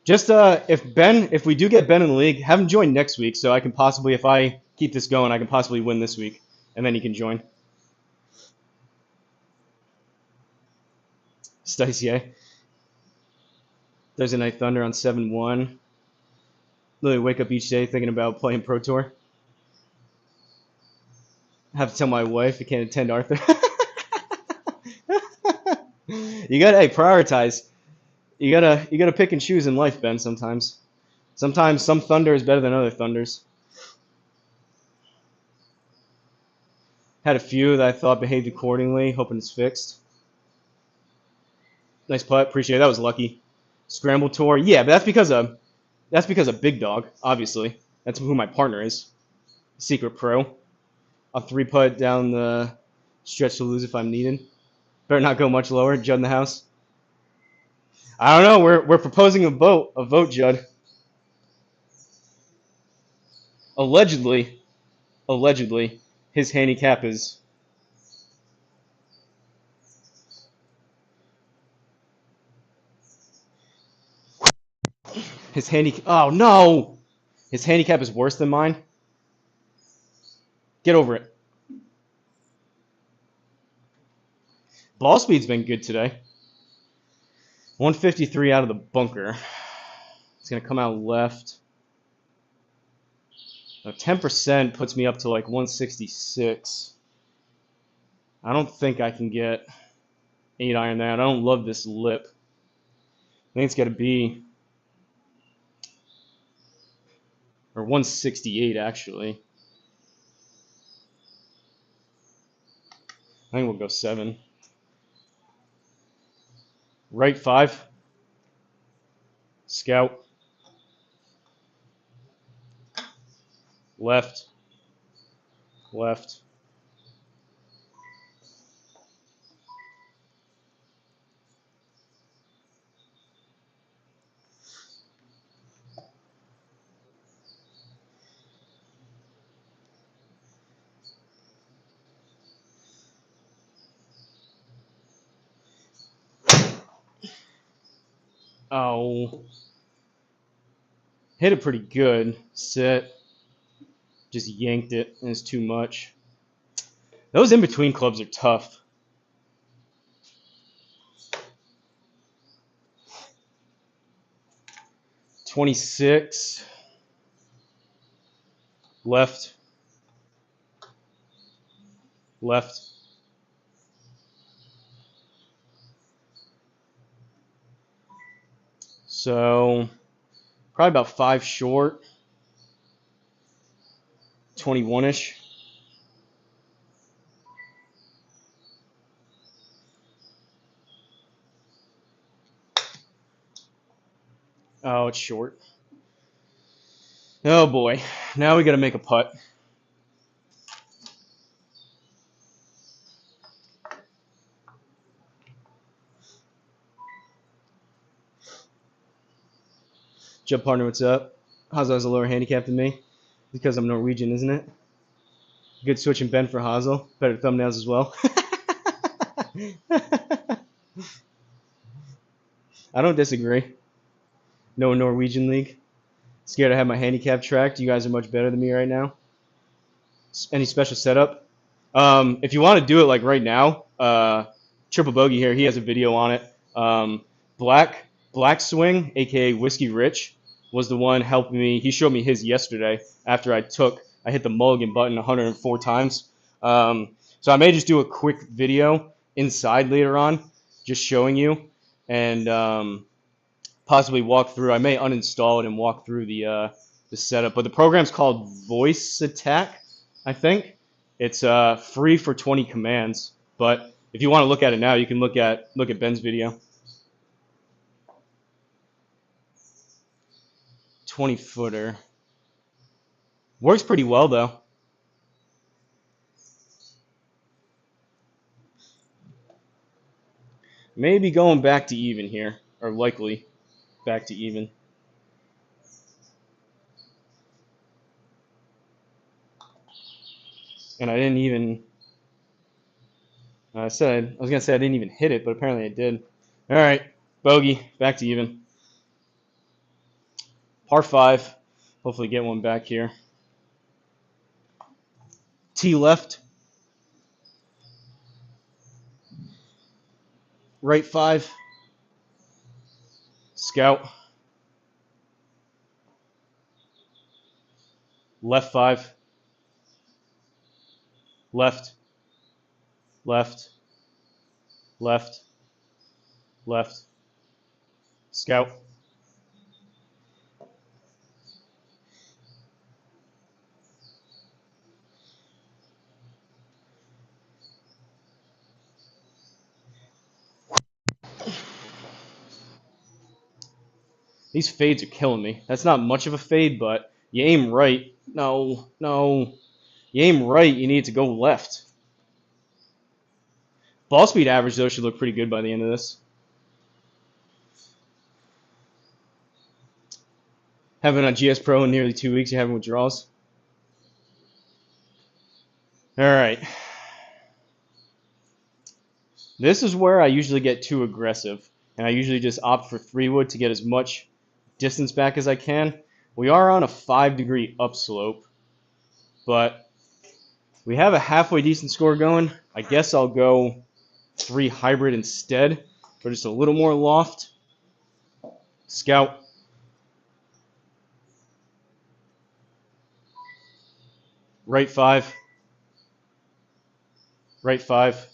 [SPEAKER 1] Just if we do get Ben in the league, have him join next week so I can possibly, if I keep this going, I can possibly win this week, and then he can join. Stice. Thursday Night Thunder on 7-1. Literally wake up each day thinking about playing Pro Tour. Have to tell my wife I can't attend Arthur. You gotta prioritize. You gotta pick and choose in life, Ben. Sometimes some thunder is better than other thunders. Had a few that I thought behaved accordingly, hoping it's fixed. Nice putt, appreciate it. That was lucky. Scramble tour, yeah, but that's because of Big Dog, obviously. That's who my partner is. Secret pro. I'll 3-putt down the stretch to lose if I'm needed. Better not go much lower. Judd in the house. I don't know. We're proposing a vote, Judd. Allegedly, his handicap is. His handicap. Oh no! His handicap is worse than mine. Get over it. Ball speed's been good today. 153 out of the bunker. It's gonna come out left. 10% puts me up to like 166. I don't think I can get 8-iron there. I don't love this lip. I think it's got to be, or 168 actually. I think we'll go 7. Right 5. Scout. Left. Oh. Hit it pretty good. Sit. Just yanked it, and it's too much. Those in-between clubs are tough. .26. Left. So, probably about 5 short. 21-ish. Oh, it's short. Oh boy, now we gotta make a putt. Jump partner, what's up? Hazel's a lower handicap than me because I'm Norwegian, isn't it? Good switch and bend for Hosel. Better thumbnails as well. I don't disagree. No Norwegian league. Scared to have my handicap tracked. You guys are much better than me right now. Any special setup? If you want to do it like right now, Triple Bogey here, he has a video on it. Black Swing, aka Whiskey Rich, was the one helping me. He showed me his yesterday after I hit the mulligan button 104 times. So I may just do a quick video inside later on, just showing you, and possibly walk through. I may uninstall it and walk through the setup. But the program's called Voice Attack, I think. It's free for 20 commands. But if you want to look at it now, you can look at Ben's video. 20-footer. Works pretty well though. Maybe going back to even here, or likely back to even. And I didn't even. I was gonna say I didn't even hit it, but apparently I did. All right, bogey, back to even. Par 5. Hopefully get one back here. T left. Right 5. Scout. Left 5. Left. Left. Left. Left. Scout. These fades are killing me. That's not much of a fade, but you aim right. No, no. You aim right, you need to go left. Ball speed average, though, should look pretty good by the end of this. Having a GSPro in nearly 2 weeks, you're having withdrawals. All right. This is where I usually get too aggressive, and I usually just opt for 3-wood to get as much distance back as I can. We are on a 5-degree upslope, but we have a halfway decent score going. I guess I'll go 3 hybrid instead for just a little more loft. Scout. Right 5. Right 5.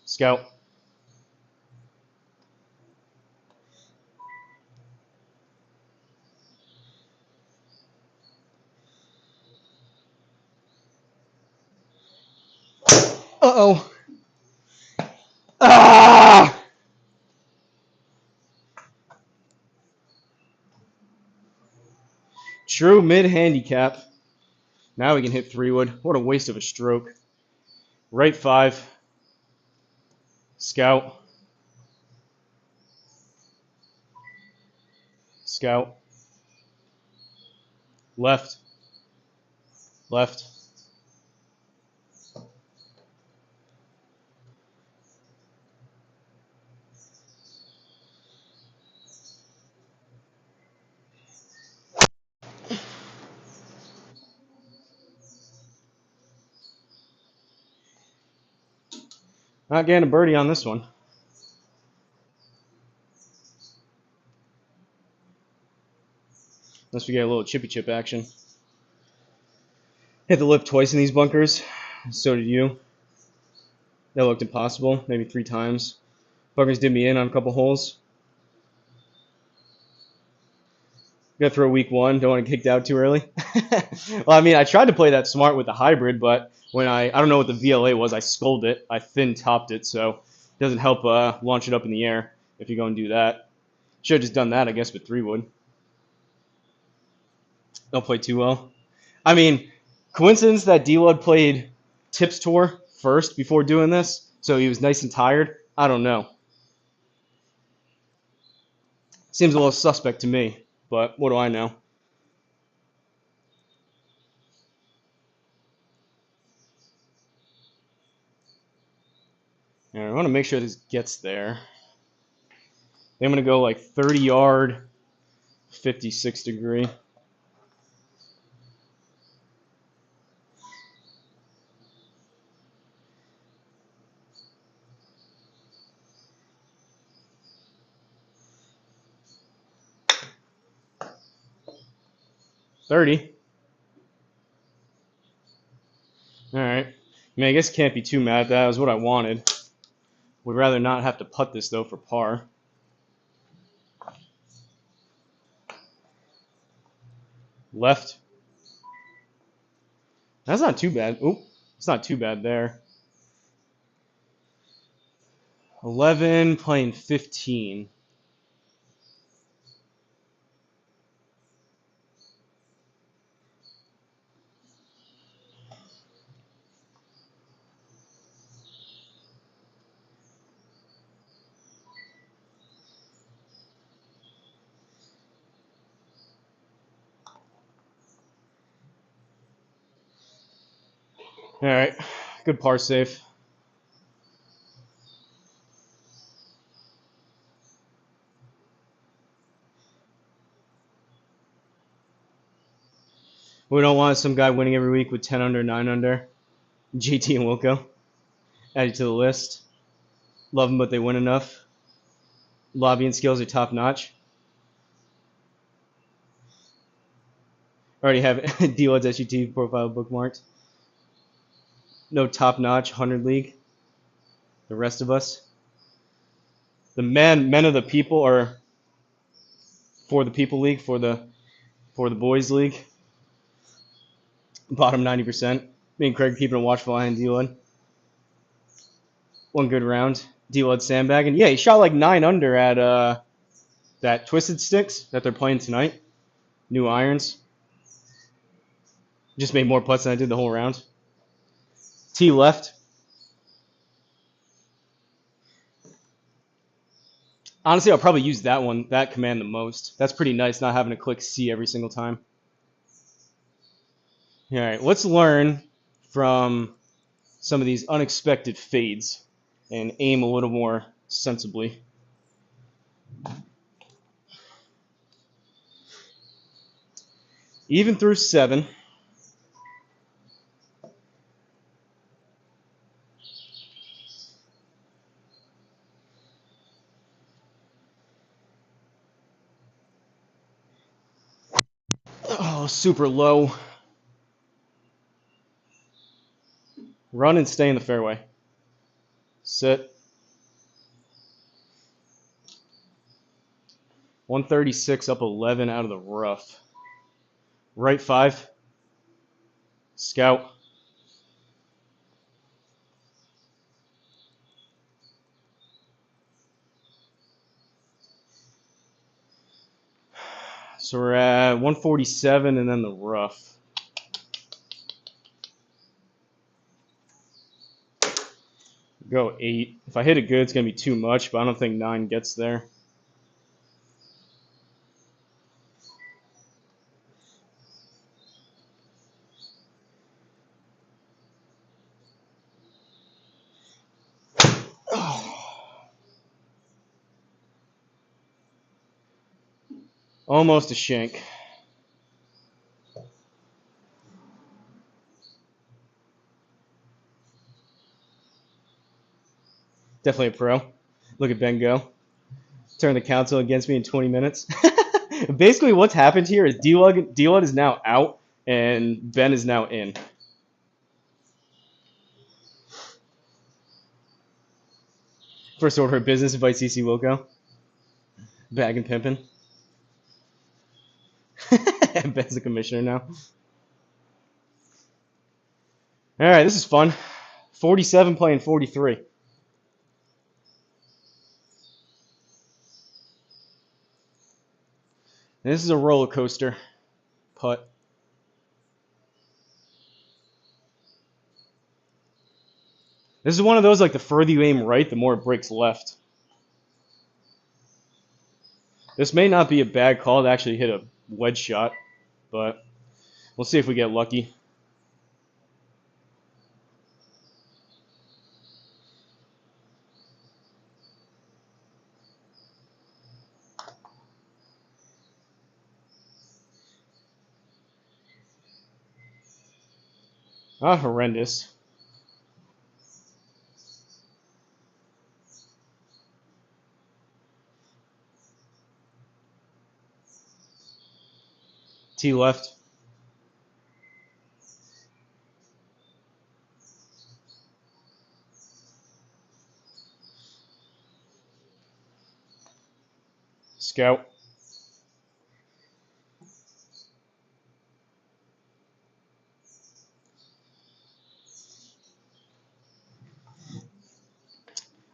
[SPEAKER 1] Scout. Uh-oh. Ah! True mid-handicap. Now we can hit 3-wood. What a waste of a stroke. Right 5. Scout. Scout. Left. Left. Not getting a birdie on this one. Unless we get a little chippy chip action. Hit the lip twice in these bunkers. So did you. That looked impossible. Maybe 3 times. Bunkers did me in on a couple holes. Gotta throw week 1. Don't want to get kicked out too early. Well, I mean, I tried to play that smart with the hybrid, but when I don't know what the VLA was. I sculled it. I thin topped it, so it doesn't help launch it up in the air if you go and do that. Should have just done that, I guess, with 3-wood. Don't play too well. I mean, coincidence that D-Lud played Tips Tour first before doing this, so he was nice and tired. I don't know. Seems a little suspect to me, but what do I know? And I want to make sure this gets there. I'm going to go like 30 yard, 56 degree. $30. All right. I mean, I guess can't be too mad at that. That was what I wanted. Would rather not have to putt this though for par. Left. That's not too bad. Oop, it's not too bad there. 11 playing 15. All right, good par save. We don't want some guy winning every week with 10 under, 9 under. GT and Wilco. Added to the list. Love them, but they win enough. Lobbying skills are top notch. Already have D-Wad's SGT profile bookmarked. No top notch 100 league. The rest of us. The men of the people are for the people league, for the boys league. Bottom 90%. Me and Craig keeping a watchful eye on D-Wad. One good round. D-Wad sandbagging. Yeah, he shot like 9 under at that Twisted Sticks that they're playing tonight. New irons. Just made more putts than I did the whole round. T left. Honestly, I'll probably use that command the most. That's pretty nice, not having to click C every single time. All right, let's learn from some of these unexpected fades and aim a little more sensibly. Even through 7. Oh, super low. Run and stay in the fairway. Sit. 136 up 11 out of the rough. Right 5. Scout. So we're at 147 and then the rough. Go 8. If I hit it good, it's going to be too much, but I don't think 9 gets there. Almost a shank. Definitely a pro. Look at Ben go. Turn the council against me in 20 minutes. Basically, what's happened here is D-Lud is now out and Ben is now in. First order of business, invite CC Wilco. Bag and pimping. Ben's the commissioner now. All right, this is fun. 47 playing 43. This is a roller coaster. putt. This is one of those, like, the further you aim right, the more it breaks left. This may not be a bad call to actually hit a wedge shot, but we'll see if we get lucky. Not horrendous. T left. Scout.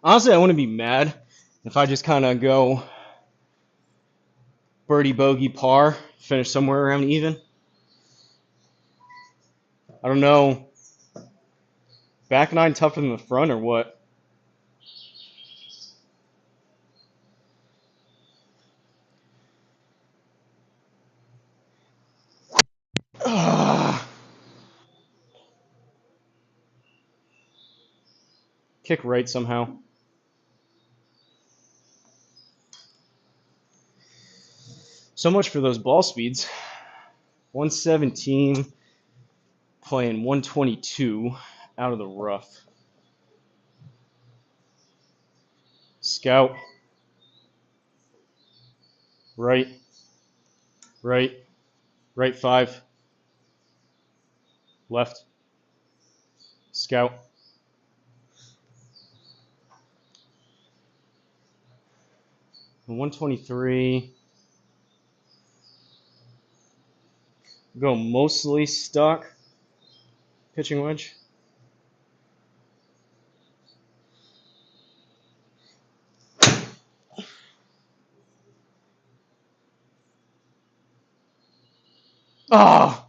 [SPEAKER 1] Honestly, I wouldn't be mad if I just kind of go birdie, bogey, par, finish somewhere around even. I don't know. Back nine tougher than the front or what? Kick right somehow. So much for those ball speeds. 117, playing 122 out of the rough. Scout. Right. Right. Right 5. Left. Scout. And 123. Go mostly stock pitching wedge. Ah!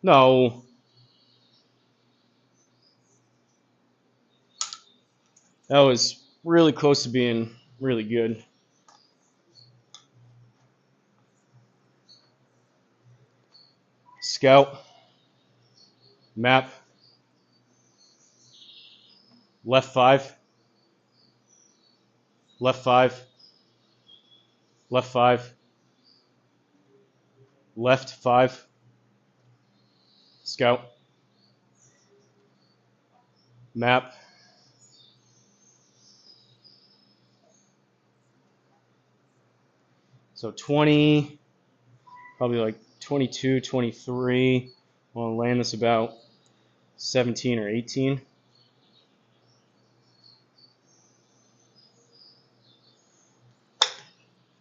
[SPEAKER 1] No. That was really close to being really good. Scout. Map. Left 5. Left 5. Left 5. Left 5. Scout. Map. So 20, probably like 22, 23. I'll land this about 17 or 18.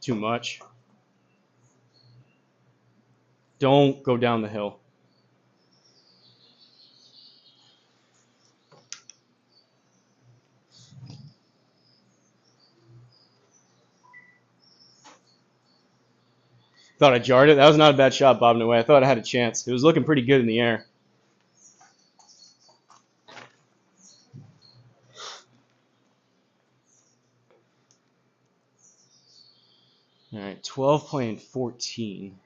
[SPEAKER 1] Too much. Don't go down the hill. Thought I jarred it. That was not a bad shot bobbing away. I thought I had a chance. It was looking pretty good in the air. All right, 12 playing 14.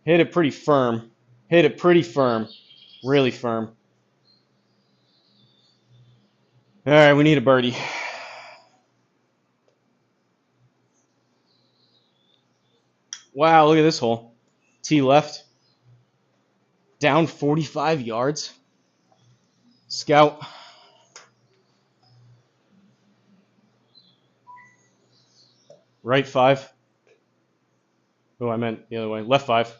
[SPEAKER 1] Hit it pretty firm. Hit it pretty firm. Really firm. All right, we need a birdie. Wow, look at this hole. T left. Down 45 yards. Scout. Right 5. Oh, I meant the other way. Left 5.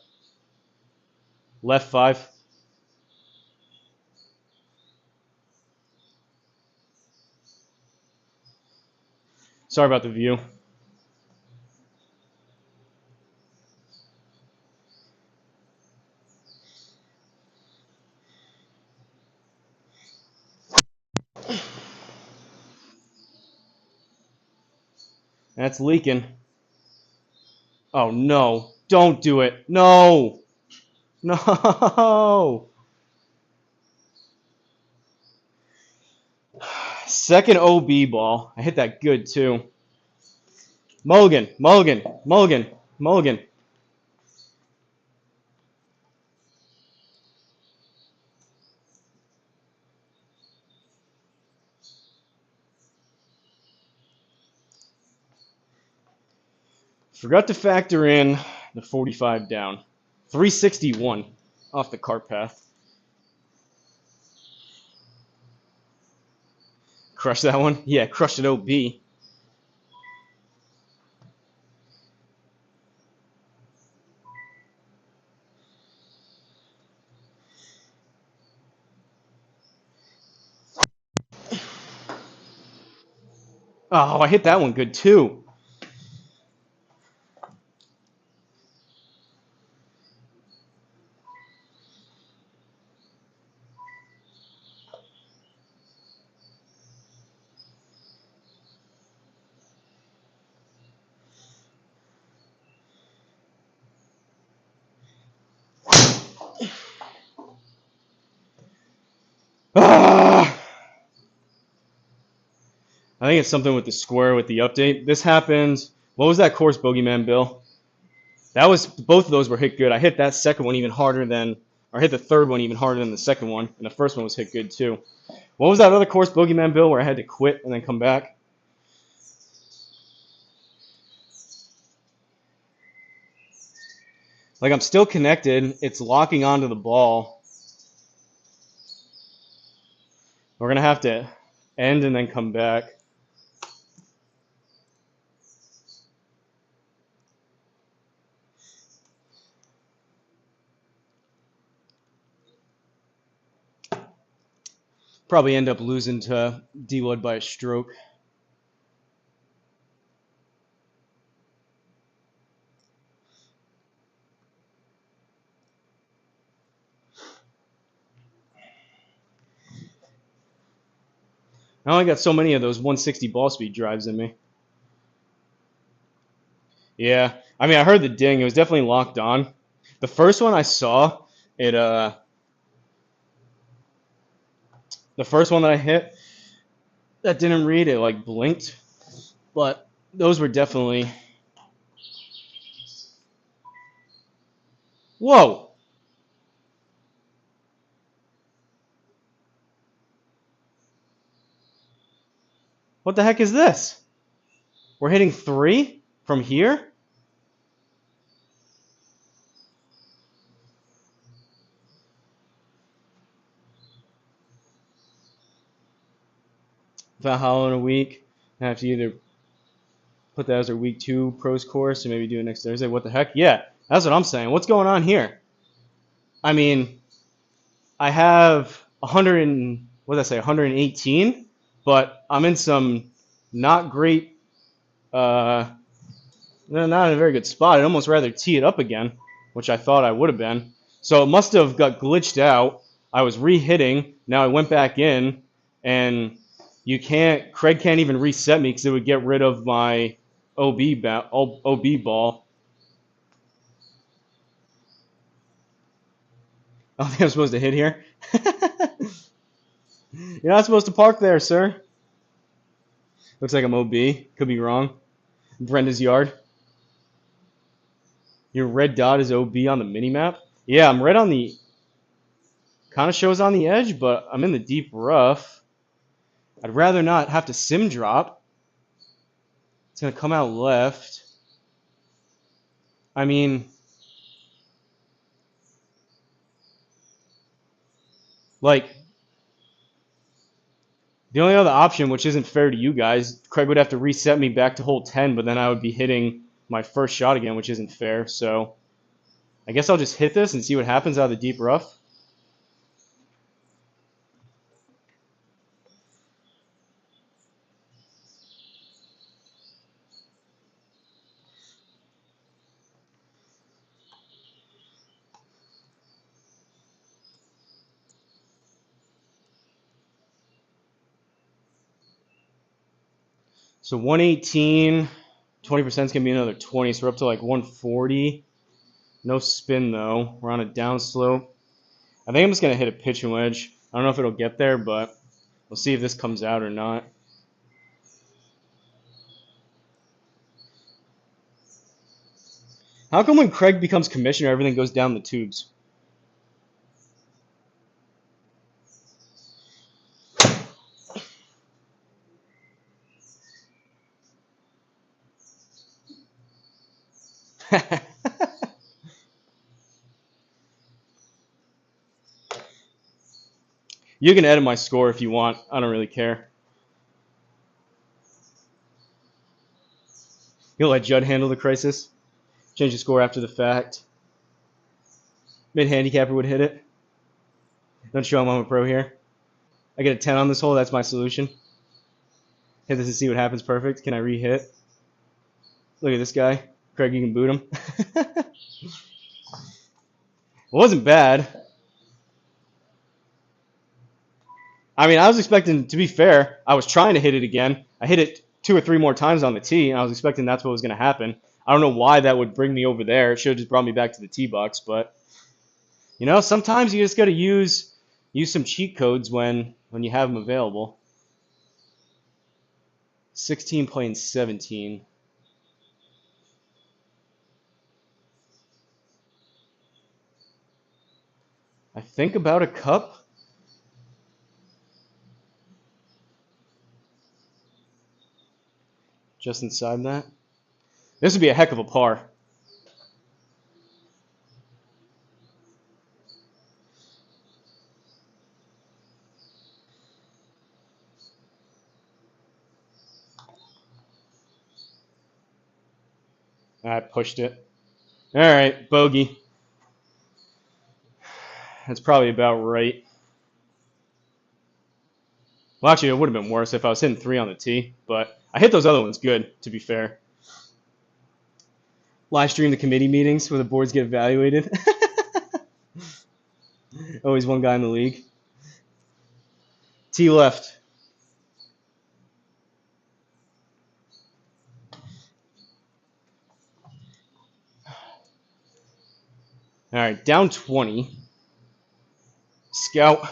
[SPEAKER 1] Left 5. Sorry about the view. That's leaking. Oh, no. Don't do it. No. No. Second OB ball. I hit that good, too. Mulligan. Mulligan. Mulligan. Mulligan. Forgot to factor in the 45 down. 361 off the cart path. Crushed that one? Yeah, crushed it OB. Oh, I hit that one good too. Ah! I think it's something with the square with the update. This happened. What was that course, Bogeyman Bill? That was both of those were hit good. I hit that second one even harder than, or hit the third one even harder than the second one, and the first one was hit good too. What was that other course, Bogeyman Bill, where I had to quit and then come back? Like I'm still connected. It's locking onto the ball. We're gonna have to end and then come back. Probably end up losing to D-Wood by a stroke. I only got so many of those 160 ball speed drives in me. Yeah, I mean, I heard the ding. It was definitely locked on. The first one I saw, it the first one that I hit, that didn't read. It like blinked, but those were definitely. Whoa! What the heck is this? We're hitting 3 from here? Valhalla in a week. I have to either put that as our week 2 pros course or maybe do it next Thursday. What the heck? Yeah, that's what I'm saying. What's going on here? I mean, I have 100 and, what did I say, 118, but I'm in some not great, not in a very good spot. I'd almost rather tee it up again, which I thought I would have been. So it must have got glitched out. I was re-hitting. Now I went back in, and Craig can't even reset me because it would get rid of my OB ball. I don't think I'm supposed to hit here. You're not supposed to park there, sir. Looks like I'm OB. Could be wrong. Brenda's yard. Your red dot is OB on the mini map. Yeah, I'm red on the. Kind of shows on the edge, but I'm in the deep rough. I'd rather not have to sim drop. It's gonna come out left. I mean, like, The only other option, which isn't fair to you guys, Craig would have to reset me back to hole 10, but then I would be hitting my first shot again, which isn't fair. So I guess I'll just hit this and see what happens out of the deep rough. So 118, 20% is going to be another 20, so we're up to like 140. No spin though. We're on a downslope. I think I'm just going to hit a pitching wedge. I don't know if it'll get there, but we'll see if this comes out or not. How come when Craig becomes commissioner, everything goes down the tubes? You can edit my score if you want. I don't really care. You'll let Judd handle the crisis. Change the score after the fact. Mid-handicapper would hit it. Don't show him I'm a pro here. I get a 10 on this hole. That's my solution. Hit this and see what happens. Perfect. Can I re-hit? Look at this guy. Craig, you can boot him. It wasn't bad. I mean, I was expecting, to be fair, I was trying to hit it again. I hit it 2 or 3 more times on the tee, and I was expecting that's what was going to happen. I don't know why that would bring me over there. It should have just brought me back to the tee box, but you know, sometimes you just got to use some cheat codes when you have them available. 16 playing 17. I think about a cup. Just inside that. This would be a heck of a par. I pushed it. All right, bogey. That's probably about right. Well, actually, it would have been worse if I was hitting 3 on the tee, but I hit those other ones good, to be fair. Live stream the committee meetings where the boards get evaluated. Always one guy in the league. Tee left. All right, down 20. Scout.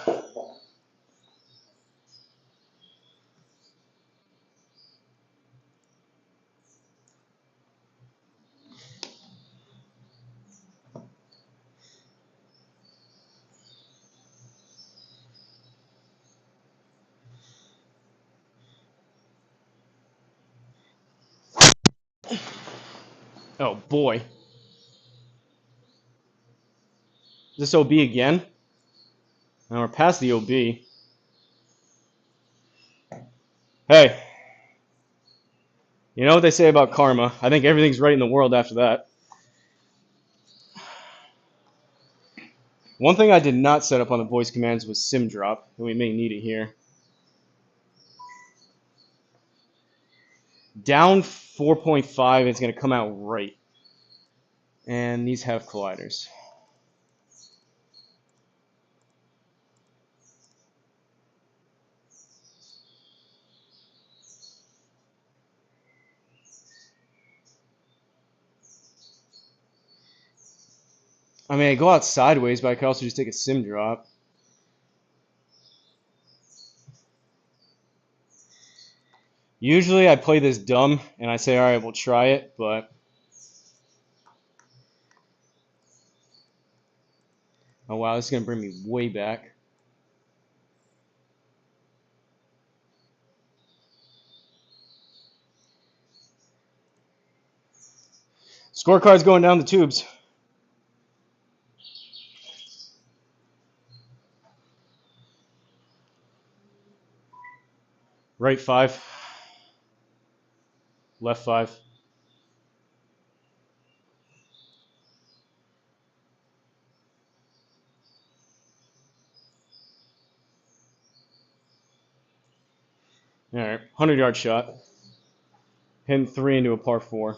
[SPEAKER 1] Oh, boy. Is this OB again? Now we're past the OB. Hey, you know what they say about karma? I think everything's right in the world after that. One thing I did not set up on the voice commands was sim drop, and we may need it here. Down 4.5, it's going to come out right. And these have colliders. I mean, I go out sideways, but I could also just take a sim drop. Usually I play this dumb, and I say, all right, we'll try it, but... Oh, wow, this is going to bring me way back. Scorecard's going down the tubes. Right 5. Left 5. All right, 100-yard shot. Hitting 3 into a par 4.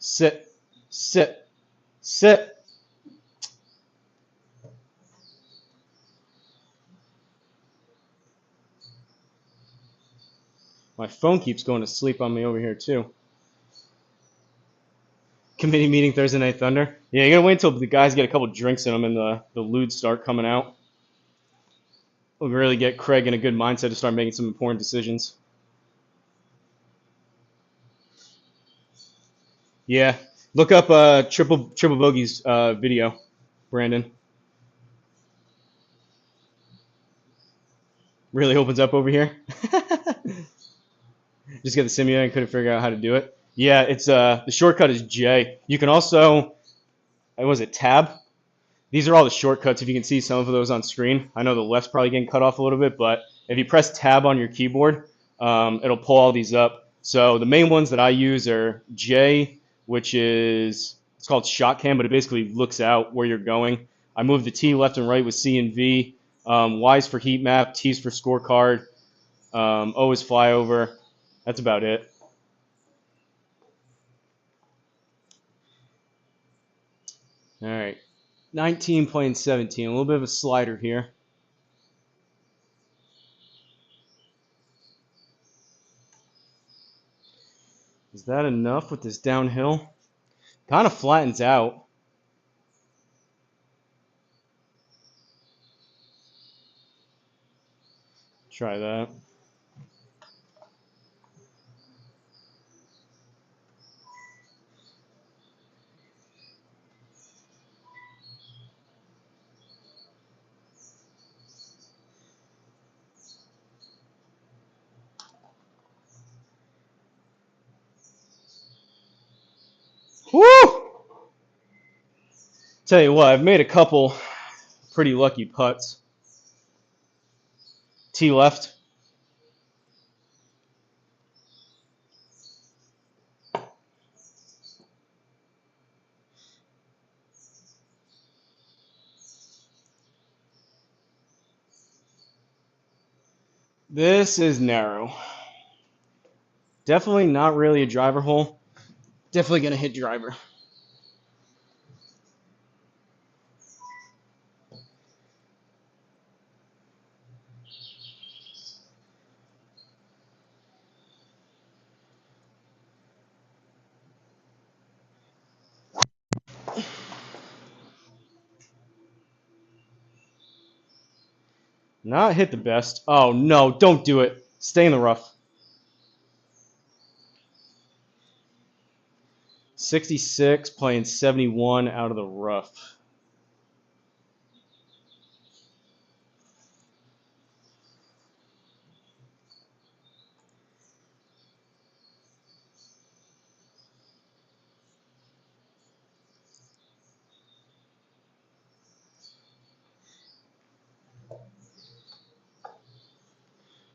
[SPEAKER 1] Sit, sit, sit. My phone keeps going to sleep on me over here too. Committee meeting Thursday Night Thunder. Yeah, you gotta wait until the guys get a couple drinks in them and the lewds start coming out. We'll really get Craig in a good mindset to start making some important decisions. Yeah, look up triple bogeys video, Brandon. Really opens up over here. Just got the simulator and couldn't figure out how to do it. Yeah, it's the shortcut is J. You can also, what was it, tab? These are all the shortcuts. If you can see some of those on screen. I know the left's probably getting cut off a little bit, but if you press tab on your keyboard, it'll pull all these up. So the main ones that I use are J, which is, it's called shot cam, but it basically looks out where you're going. I move the T left and right with C and V. Y's for heat map, T's for scorecard, O is flyover. That's about it. All right, 19 playing 17. A little bit of a slider here. Is that enough with this downhill? Kind of flattens out. Try that. Woo! Tell you what, I've made a couple pretty lucky putts. T left. This is narrow. Definitely not really a driver hole. Definitely going to hit driver. Not hit the best. Oh, no, don't do it. Stay in the rough. 66, playing 71 out of the rough.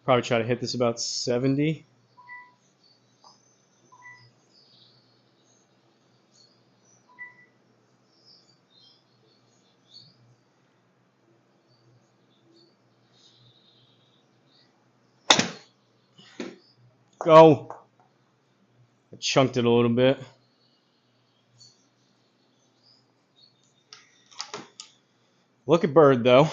[SPEAKER 1] Probably try to hit this about 70. Go. I chunked it a little bit. Look at Bird, though.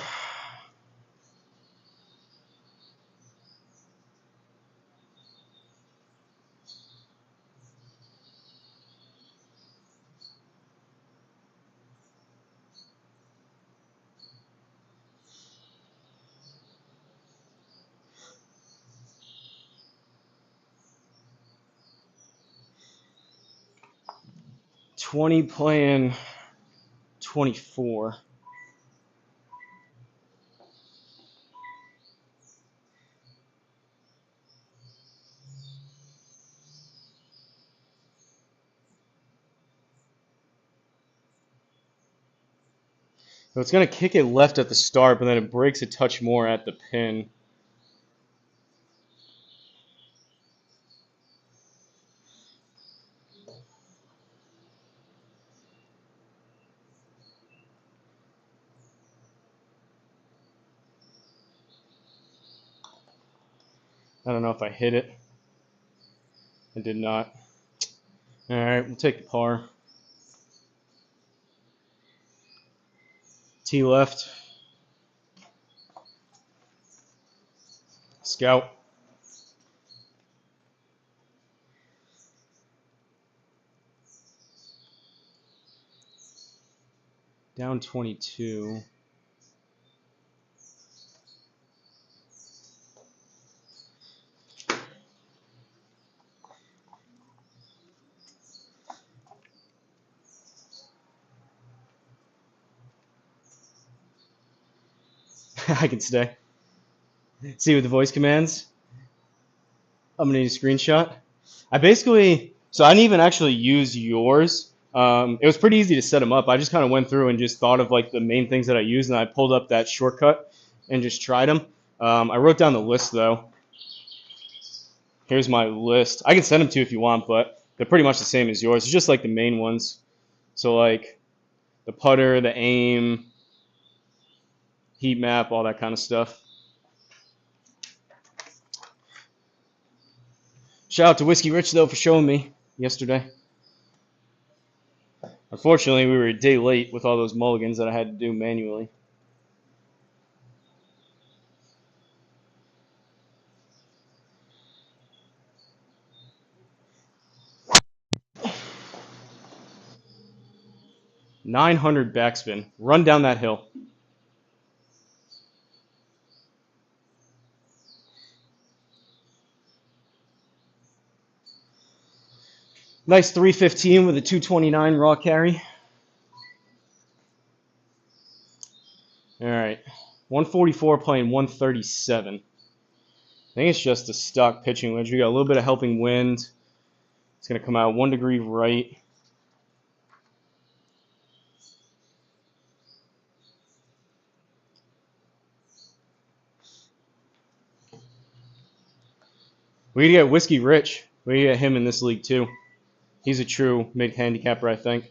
[SPEAKER 1] $20 playing 24. So it's going to kick it left at the start, but then it breaks a touch more at the pin. I don't know if I hit it. I did not. All right, we'll take the par. Tee left. Scout. Down 22. I can stay. See with the voice commands. I'm gonna need a screenshot. I basically, so I didn't even actually use yours. It was pretty easy to set them up. I just kind of went through and just thought of like the main things that I used, and I pulled up that shortcut and just tried them. I wrote down the list though. Here's my list. I can send them to you if you want, but they're pretty much the same as yours. It's just like the main ones. So like the putter, the aim, heat map, all that kind of stuff. Shout out to Whiskey Rich though for showing me yesterday. Unfortunately, we were a day late with all those mulligans that I had to do manually. .900 backspin. Run down that hill. Nice 315 with a 229 raw carry. All right. 144 playing 137. I think it's just a stock pitching wedge. We got a little bit of helping wind. It's going to come out 1 degree right. We need to get Whiskey Rich. We need to get him in this league too. He's a true mid-handicapper, I think.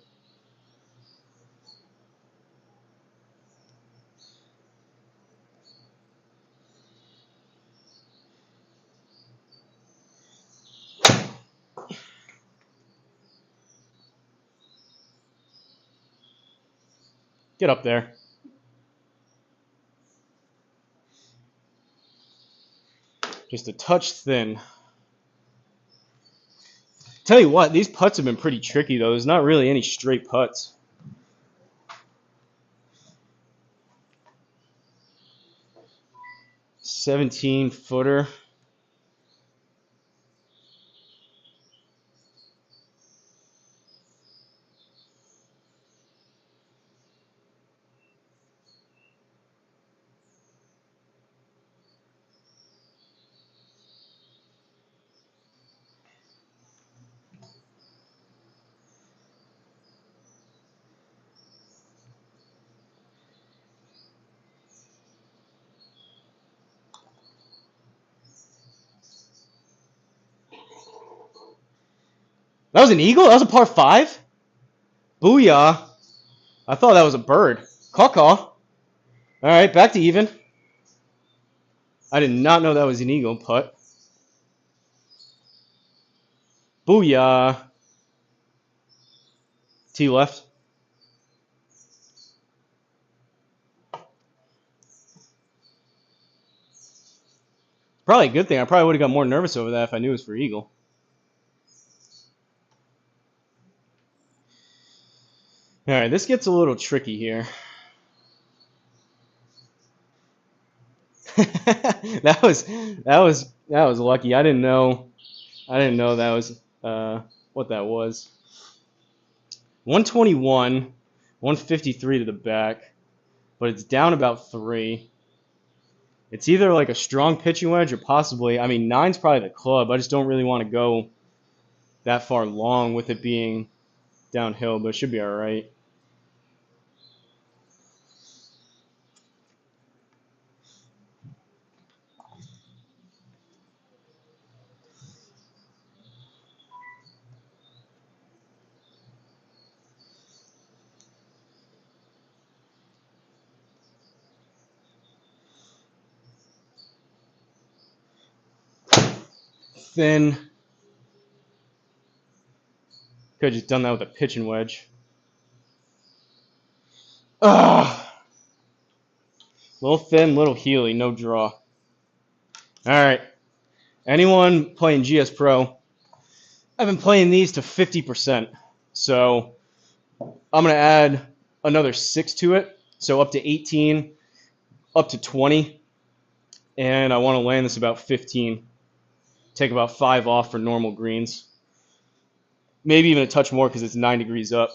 [SPEAKER 1] Get up there. Just a touch thin. Tell you what, these putts have been pretty tricky though. There's not really any straight putts. $17-footer. That was an eagle? That was a par 5? Booyah. I thought that was a bird. Caw-caw. All right, back to even. I did not know that was an eagle putt. Booyah. Tee left. Probably a good thing. I probably would have got more nervous over that if I knew it was for eagle. All right, this gets a little tricky here. that was lucky. I didn't know that was what that was. 121, 153 to the back, but it's down about 3. It's either like a strong pitching wedge or possibly, I mean, 9's probably the club. I just don't really want to go that far long with it being downhill, but it should be all right. thin. Could have just done that with a pitching wedge. Little thin, little heely, no draw. All right. Anyone playing GSPro? I've been playing these to 50%. So I'm going to add another 6 to it. So up to 18, up to 20. And I want to land this about 15. Take about 5 off for normal greens. Maybe even a touch more because it's 9 degrees up.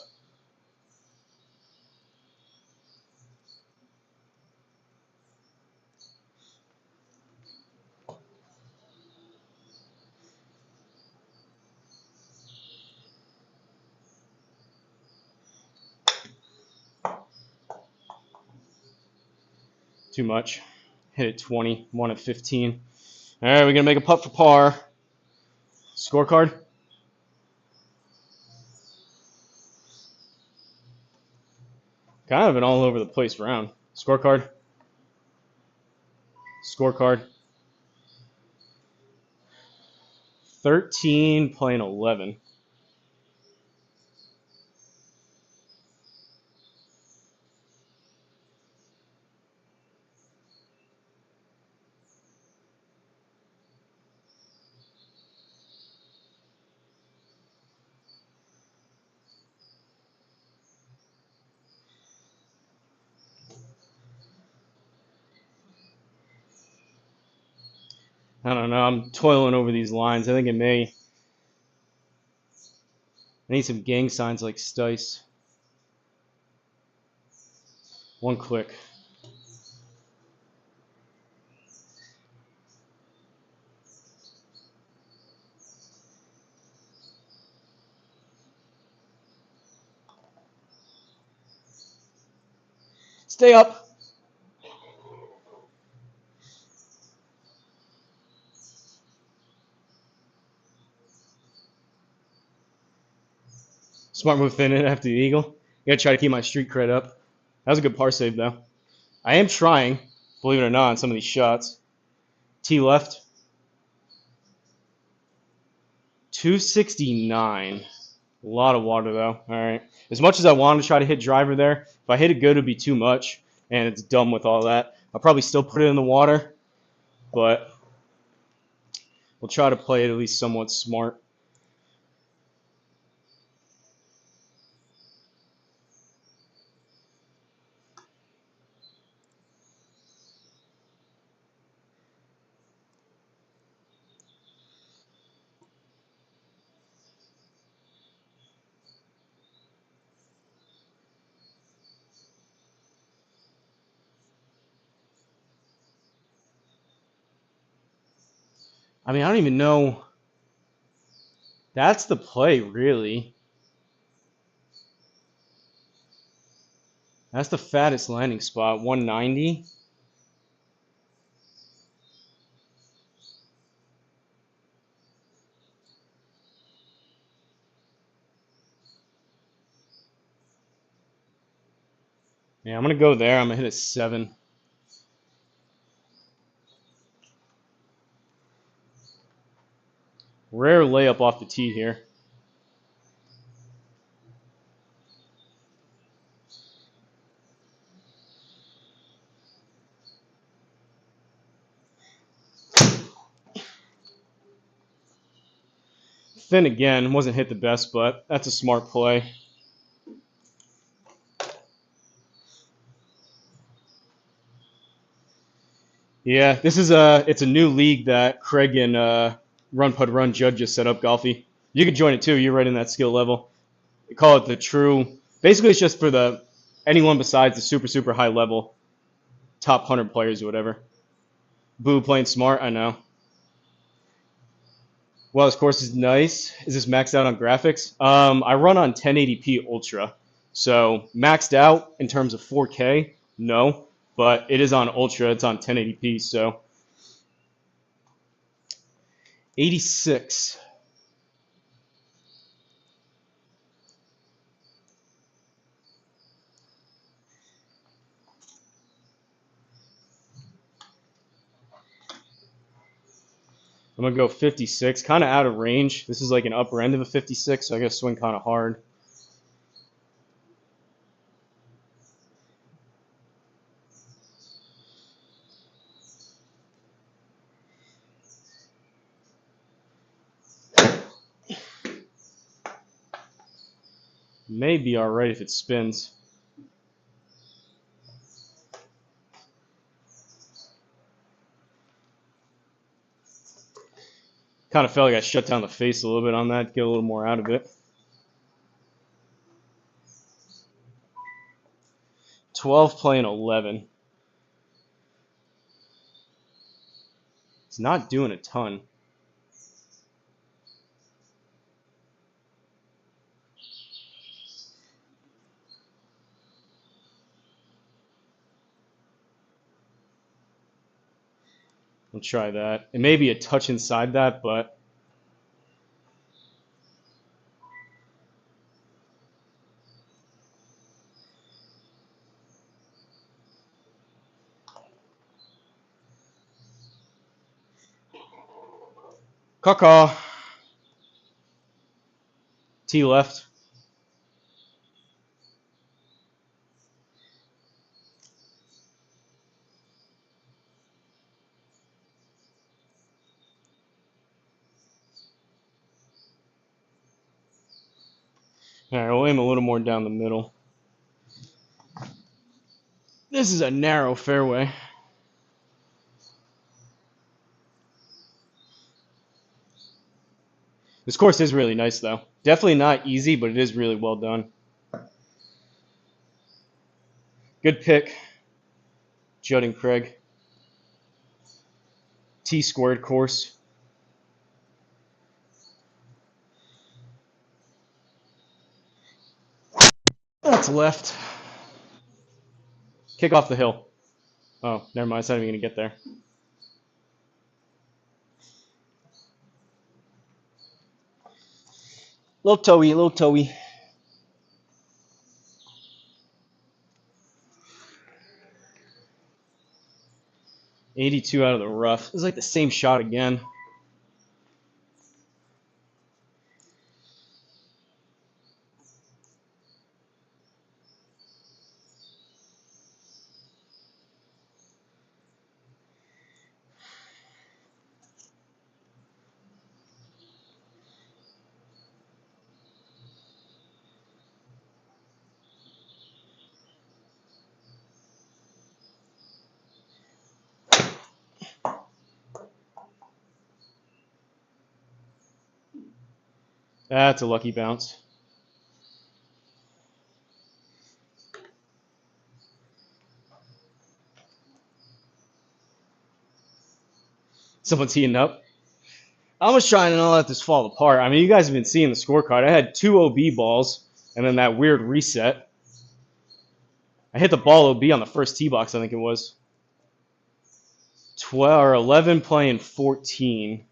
[SPEAKER 1] Too much. Hit it 20, 1 at 15. All right, we're going to make a putt for par. Scorecard. Kind of an all over the place round. Scorecard. Scorecard. 13 playing 11. I don't know. I'm toiling over these lines. I think I need some gang signs like Stice. One click. Stay up. Smart move thin it after the eagle. Gotta try to keep my street cred up. That was a good par save though. I am trying, believe it or not, on some of these shots. T left. 269. A lot of water though. All right. As much as I want to try to hit driver there, if I hit it good, it'd be too much, and it's dumb with all that. I'll probably still put it in the water, but we'll try to play it at least somewhat smart. I mean, I don't even know. That's the play, really. That's the fattest landing spot, 190. Yeah, I'm going to go there. I'm going to hit a 7. Rare layup off the tee here. Thin again. Wasn't hit the best, but that's a smart play. Yeah, it's a new league that Craig and Run Pud Run Judge just set up, Golfy. You could join it too. You're right in that skill level. They call it the true. Basically, it's just for the anyone besides the super high level top 100 players or whatever. Boo playing smart. I know. Well, this course is nice. Is this maxed out on graphics? I run on 1080p Ultra, so maxed out in terms of 4K, no, but it is on Ultra. It's on 1080p, so 86. I'm going to go 56. Kind of out of range. This is like an upper end of a 56, so I got to swing kind of hard. May be alright if it spins. Kind of felt like I shut down the face a little bit on that, get a little more out of it. 12 playing 11. It's not doing a ton. We'll try that. It may be a touch inside that, but caw. T left. Alright, we'll aim a little more down the middle. This is a narrow fairway. This course is really nice, though. Definitely not easy, but it is really well done. Good pick, Judd and Craig. T squared course. That's left. Kick off the hill. Oh, never mind. It's not even going to get there. Little toey, little toey. .82 out of the rough. It's like the same shot again. That's a lucky bounce. Someone's heating up. I was trying to not let this fall apart. I mean, you guys have been seeing the scorecard. I had 2 OB balls and then that weird reset. I hit the ball OB on the first tee box, I think it was. 12 or 11 playing 14.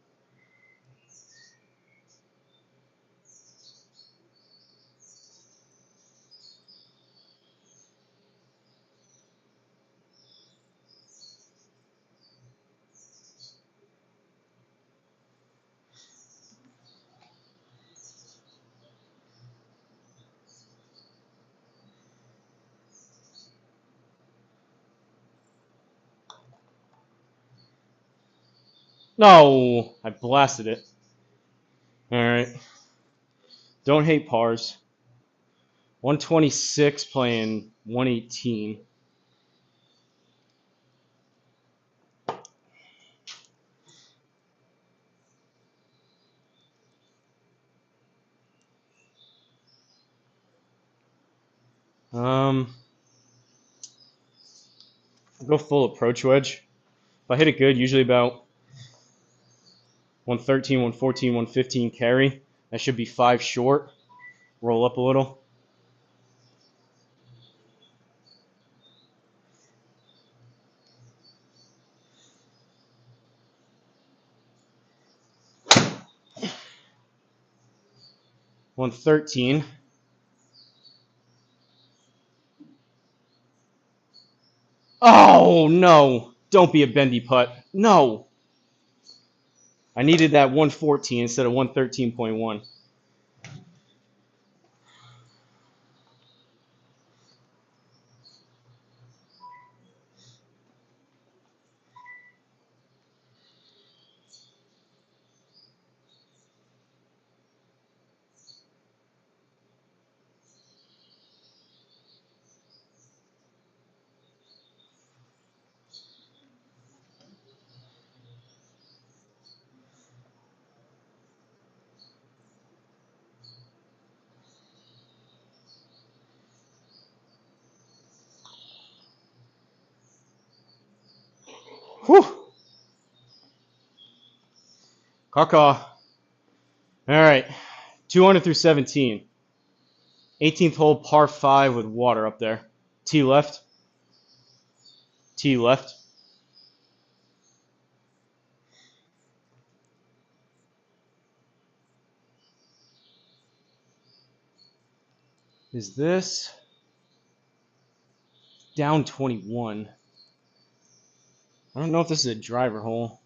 [SPEAKER 1] No, I blasted it. All right. Don't hate pars. 126 playing 118. I'll go full approach wedge. If I hit it good, usually about 113, 114, 115 carry. That should be 5 short. Roll up a little. $113. Oh, no. Don't be a bendy putt. No. I needed that 114 instead of 113.1. Whew. Caw. All right. 200 through 17. 18th hole, par 5 with water up there. Tee left. Tee left. Is this down 21? I don't know if this is a driver hole.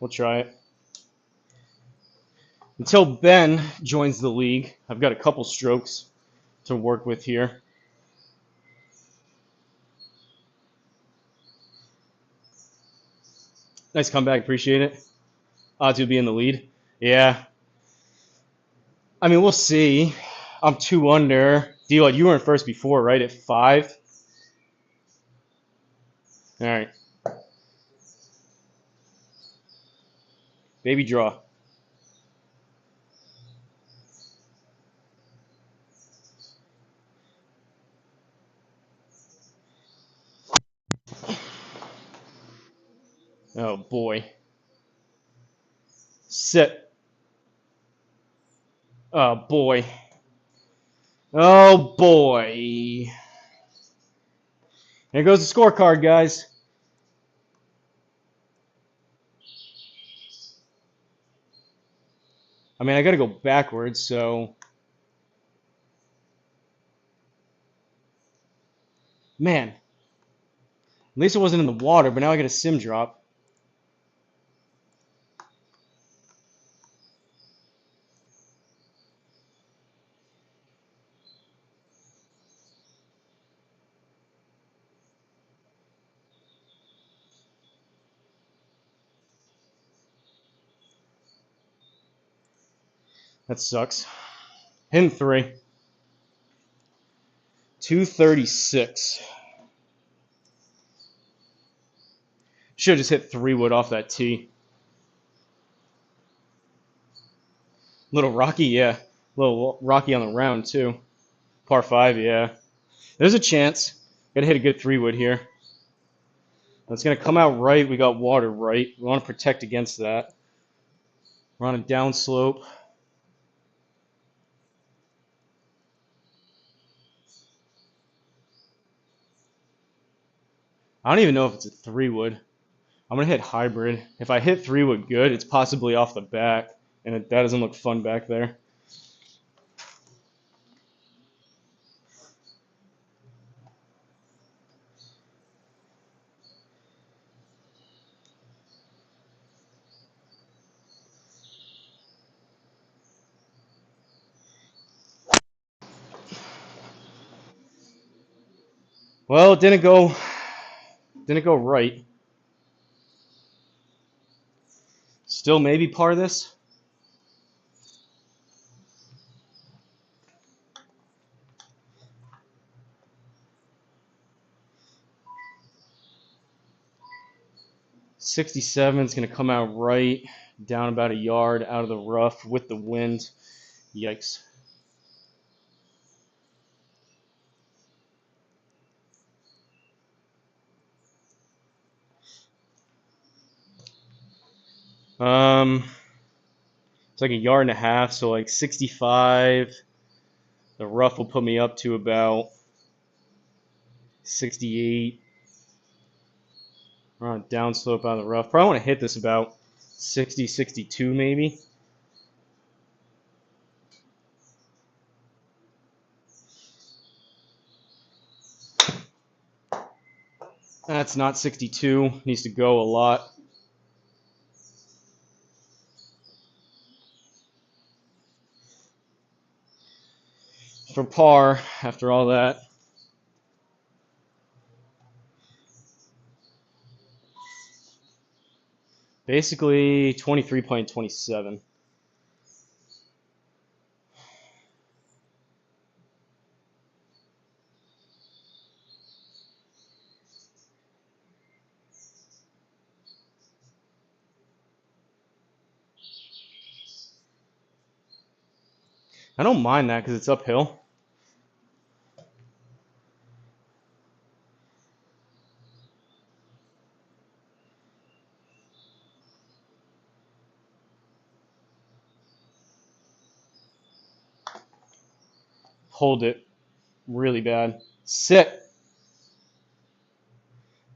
[SPEAKER 1] We'll try it. Until Ben joins the league, I've got a couple strokes to work with here. Nice comeback, appreciate it. To be in the lead. Yeah. I mean, we'll see. I'm 2 under. D-Lud, you were in first before, right? At 5? All right. Baby draw. Oh, boy. Sit. Oh, boy. Oh, boy. Here goes the scorecard, guys. I mean, I got to go backwards, so... Man. At least it wasn't in the water, but now I got a sim drop. That sucks. Hitting 3. 236. Should have just hit 3-wood off that tee. Little rocky, yeah. Little rocky on the round, too. Par 5, yeah. There's a chance. Got to hit a good 3-wood here. It's going to come out right. We got water right. We want to protect against that. We're on a downslope. I don't even know if it's a 3-wood. I'm going to hit hybrid. If I hit 3-wood good, it's possibly off the back. And that doesn't look fun back there. Well, it didn't go right. Still maybe par this. '67 is going to come out right, down about a yard out of the rough with the wind. Yikes. It's like a yard and a half, so like 65. The rough will put me up to about 68. We're on a downslope out of the rough. Probably want to hit this about 60, 62 maybe. That's not 62. Needs to go a lot. For par, after all that. Basically, 23 playing 27. I don't mind that because it's uphill. Hold it really bad. Sit.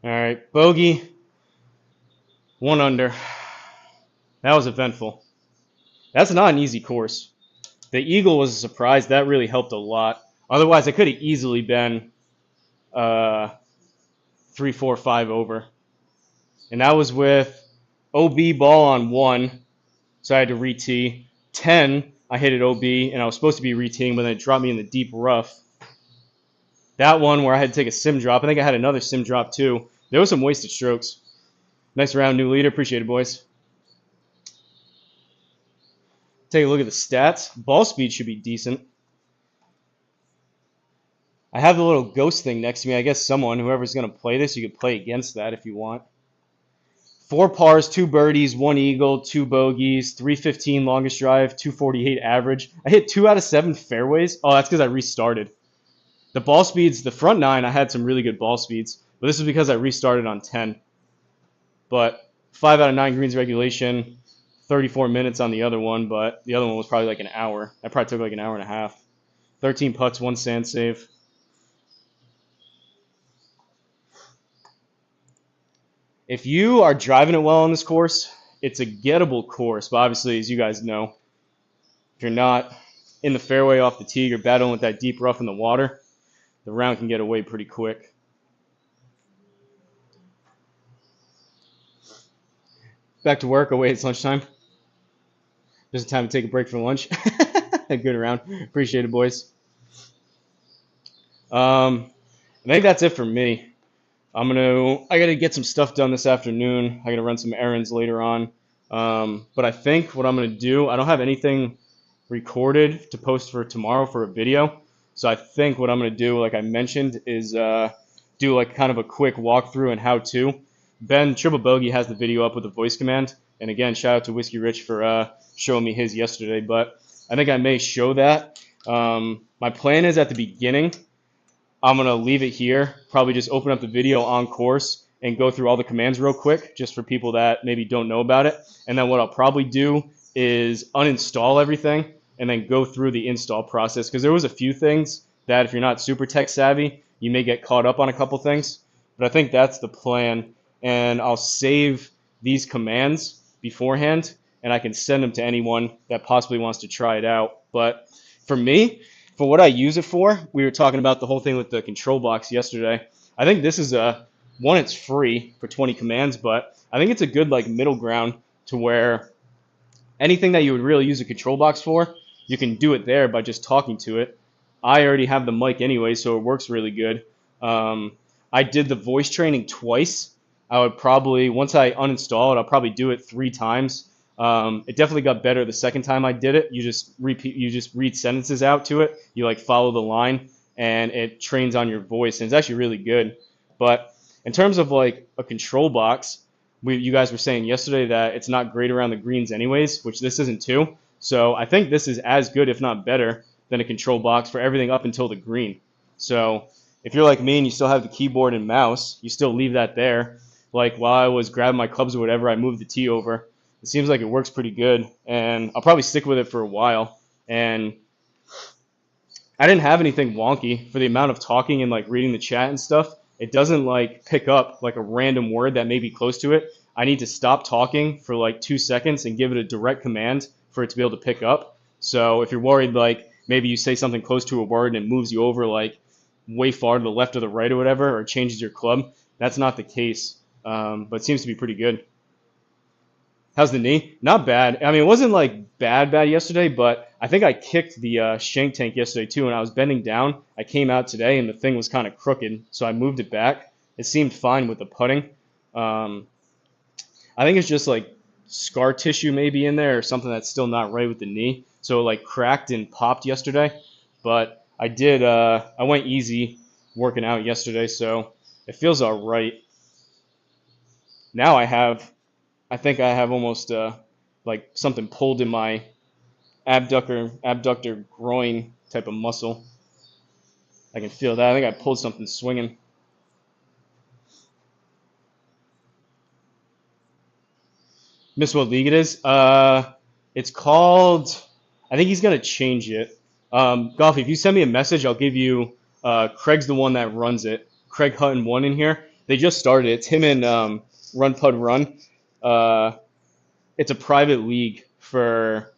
[SPEAKER 1] All right, bogey. 1 under. That was eventful. That's not an easy course. The eagle was a surprise. That really helped a lot. Otherwise, I could have easily been 3, 4, 5 over. And that was with OB ball on 1, so I had to re-tee. 10, I hit it OB, and I was supposed to be re-teeing, but then it dropped me in the deep rough. That one where I had to take a sim drop. I think I had another sim drop too. There was some wasted strokes. Nice round, new leader. Appreciate it, boys. Take a look at the stats. Ball speed should be decent. I have the little ghost thing next to me. I guess whoever's going to play this, you could play against that if you want. 4 pars, 2 birdies, 1 eagle, 2 bogeys, 315 longest drive, 248 average. I hit 2 out of 7 fairways. Oh, that's because I restarted. The ball speeds, the front 9, I had some really good ball speeds, but this is because I restarted on 10. But 5 out of 9 greens regulation, 34 minutes on the other one, but the other one was probably like an hour. That probably took like an hour and a half. 13 putts, 1 sand save. If you are driving it well on this course, it's a gettable course, but obviously, as you guys know, if you're not in the fairway off the tee, you're battling with that deep rough in the water, the round can get away pretty quick. Back to work. Oh, wait, it's lunchtime. Just time to take a break for lunch. A good round. Appreciate it, boys. I think that's it for me. I gotta get some stuff done this afternoon. I gotta run some errands later on. But I think what I'm gonna do, I don't have anything recorded to post for tomorrow for a video. So I think what I'm gonna do, like I mentioned, is do like kind of a quick walkthrough and how to. Ben Triple Bogey has the video up with the voice command. And again, shout out to Whiskey Rich for showing me his yesterday. But I think I may show that. My plan is at the beginning, I'm going to leave it here, probably just open up the video on course and go through all the commands real quick, just for people that maybe don't know about it. And then what I'll probably do is uninstall everything and then go through the install process, because there was a few things that if you're not super tech savvy, you may get caught up on a couple things. But I think that's the plan, and I'll save these commands beforehand, and I can send them to anyone that possibly wants to try it out. But for me, for what I use it for, we were talking about the whole thing with the control box yesterday. I think this is one, it's free for 20 commands, but I think it's a good like middle ground to where anything that you would really use a control box for, you can do it there by just talking to it. I already have the mic anyway, so it works really good. I did the voice training twice. I would probably, once I uninstall it, I'll probably do it 3 times. It definitely got better the second time I did it. You just read sentences out to it. You like follow the line, and it trains on your voice, and it's actually really good. But in terms of like a control box, you guys were saying yesterday that it's not great around the greens anyways, which this isn't too. So I think this is as good, if not better, than a control box for everything up until the green. So if you're like me and you still have the keyboard and mouse, you still leave that there. Like while I was grabbing my clubs or whatever, I moved the tee over. It seems like it works pretty good, and I'll probably stick with it for a while. And I didn't have anything wonky for the amount of talking and like reading the chat and stuff. It doesn't like pick up like a random word that may be close to it. I need to stop talking for like 2 seconds and give it a direct command for it to be able to pick up. So if you're worried, like maybe you say something close to a word and it moves you over like way far to the left or the right or whatever, or changes your club, that's not the case, but it seems to be pretty good. How's the knee? Not bad. I mean, it wasn't like bad yesterday, but I think I kicked the shank tank yesterday too, and I was bending down. I came out today, and the thing was kind of crooked, so I moved it back. It seemed fine with the putting. Um, I think it's just like scar tissue maybe in there or something that's still not right with the knee. So it like cracked and popped yesterday, but I did. I went easy working out yesterday, so it feels all right. Now I think I have almost like something pulled in my abductor groin type of muscle. I can feel that. I think I pulled something swinging. Miss what league it is? It's called. I think he's gonna change it. Golf. If you send me a message, I'll give you. Craig's the one that runs it. Craig Hutton won in here. They just started. It's him and Run Pud Run. Uh, it's a private league for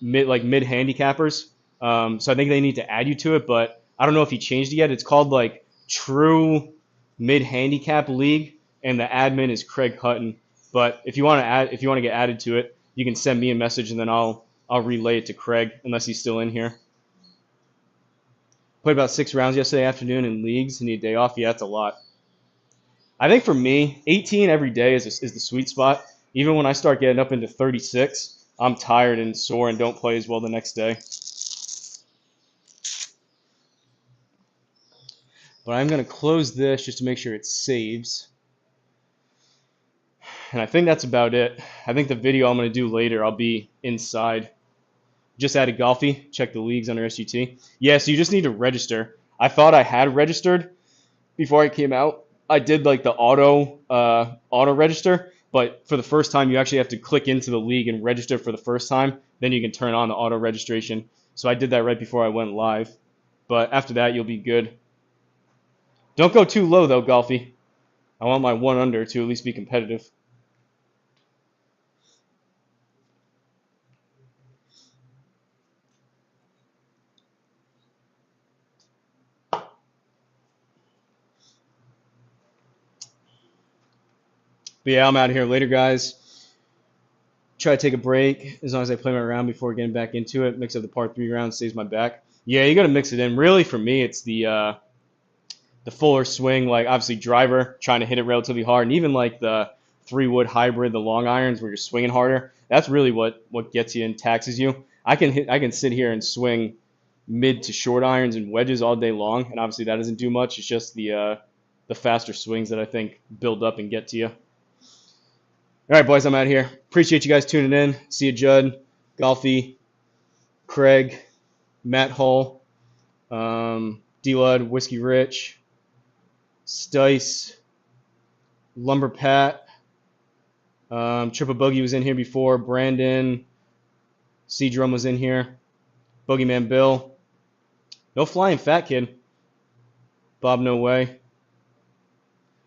[SPEAKER 1] mid handicappers. So I think they need to add you to it, but I don't know if he changed it yet. It's called like True Mid Handicap League, and the admin is Craig Hutton. But if you want to get added to it, you can send me a message and then I'll relay it to Craig unless he's still in here. Played about 6 rounds yesterday afternoon in leagues. Need a day off. Yeah, that's a lot. I think for me, 18 every day is the sweet spot. Even when I start getting up into 36, I'm tired and sore and don't play as well the next day. But I'm going to close this just to make sure it saves. And I think that's about it. I think the video I'm going to do later, I'll be inside. Just added Golfy. Check the leagues under SGT. Yeah, so you just need to register. I thought I had registered before I came out. I did like the auto register, but for the first time you actually have to click into the league and register for the first time. Then you can turn on the auto registration. So I did that right before I went live. But after that, you'll be good. Don't go too low though, Golfy. I want my 1 under to at least be competitive. But yeah, I'm out of here later, guys. Try to take a break as long as I play my round before getting back into it. Mix up the par 3 round, saves my back. Yeah, you got to mix it in. Really, for me, it's the fuller swing, like obviously driver, trying to hit it relatively hard, and even like the 3-wood hybrid, the long irons where you're swinging harder. That's really what gets you and taxes you. I can sit here and swing mid to short irons and wedges all day long, and obviously that doesn't do much. It's just the faster swings that I think build up and get to you. All right, boys, I'm out of here. Appreciate you guys tuning in. See you, Judd, Golfy, Craig, Matt Hull, D-Lud, Whiskey Rich, Stice, Lumber Pat, Triple Boogie was in here before, Brandon, C-Drum was in here, Boogeyman Bill, no Flying Fat Kid, Bob No Way.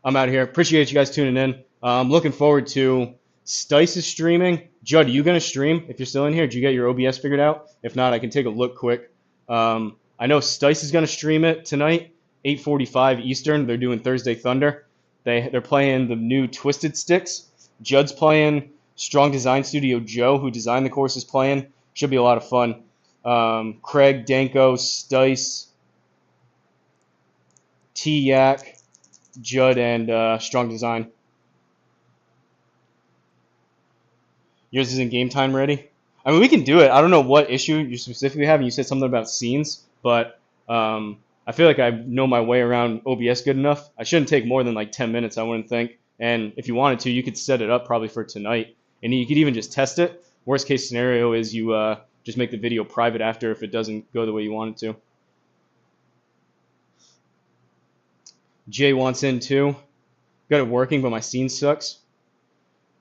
[SPEAKER 1] I'm out of here. Appreciate you guys tuning in. I'm looking forward to Stice's streaming. Judd, are you going to stream if you're still in here? Did you get your OBS figured out? If not, I can take a look quick. I know Stice is going to stream it tonight, 8:45 Eastern. They're doing Thursday Thunder. They're playing the new Twisted Sticks. Judd's playing. Strong Design Studio Joe, who designed the course, is playing. Should be a lot of fun. Craig, Danko, Stice, T-Yak, Judd, and Strong Design. Yours isn't game time ready? I mean, we can do it. I don't know what issue you specifically have, and you said something about scenes, but I feel like I know my way around OBS good enough. I shouldn't take more than like 10 minutes, I wouldn't think. And if you wanted to, you could set it up probably for tonight, and you could even just test it. Worst case scenario is you just make the video private after if it doesn't go the way you want it to. Jay wants in too. Got it working, but my scene sucks.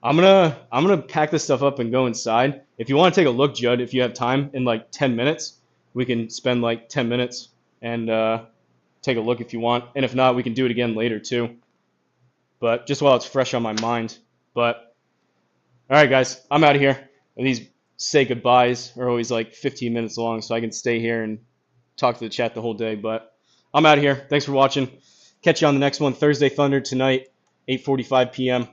[SPEAKER 1] I'm gonna pack this stuff up and go inside. If you want to take a look, Judd, if you have time in like 10 minutes, we can spend like 10 minutes and take a look if you want. And if not, we can do it again later too. But just while it's fresh on my mind. But all right, guys, I'm out of here. And these say goodbyes are always like 15 minutes long, so I can stay here and talk to the chat the whole day. But I'm out of here. Thanks for watching. Catch you on the next one. Thursday Thunder tonight, 8:45 p.m.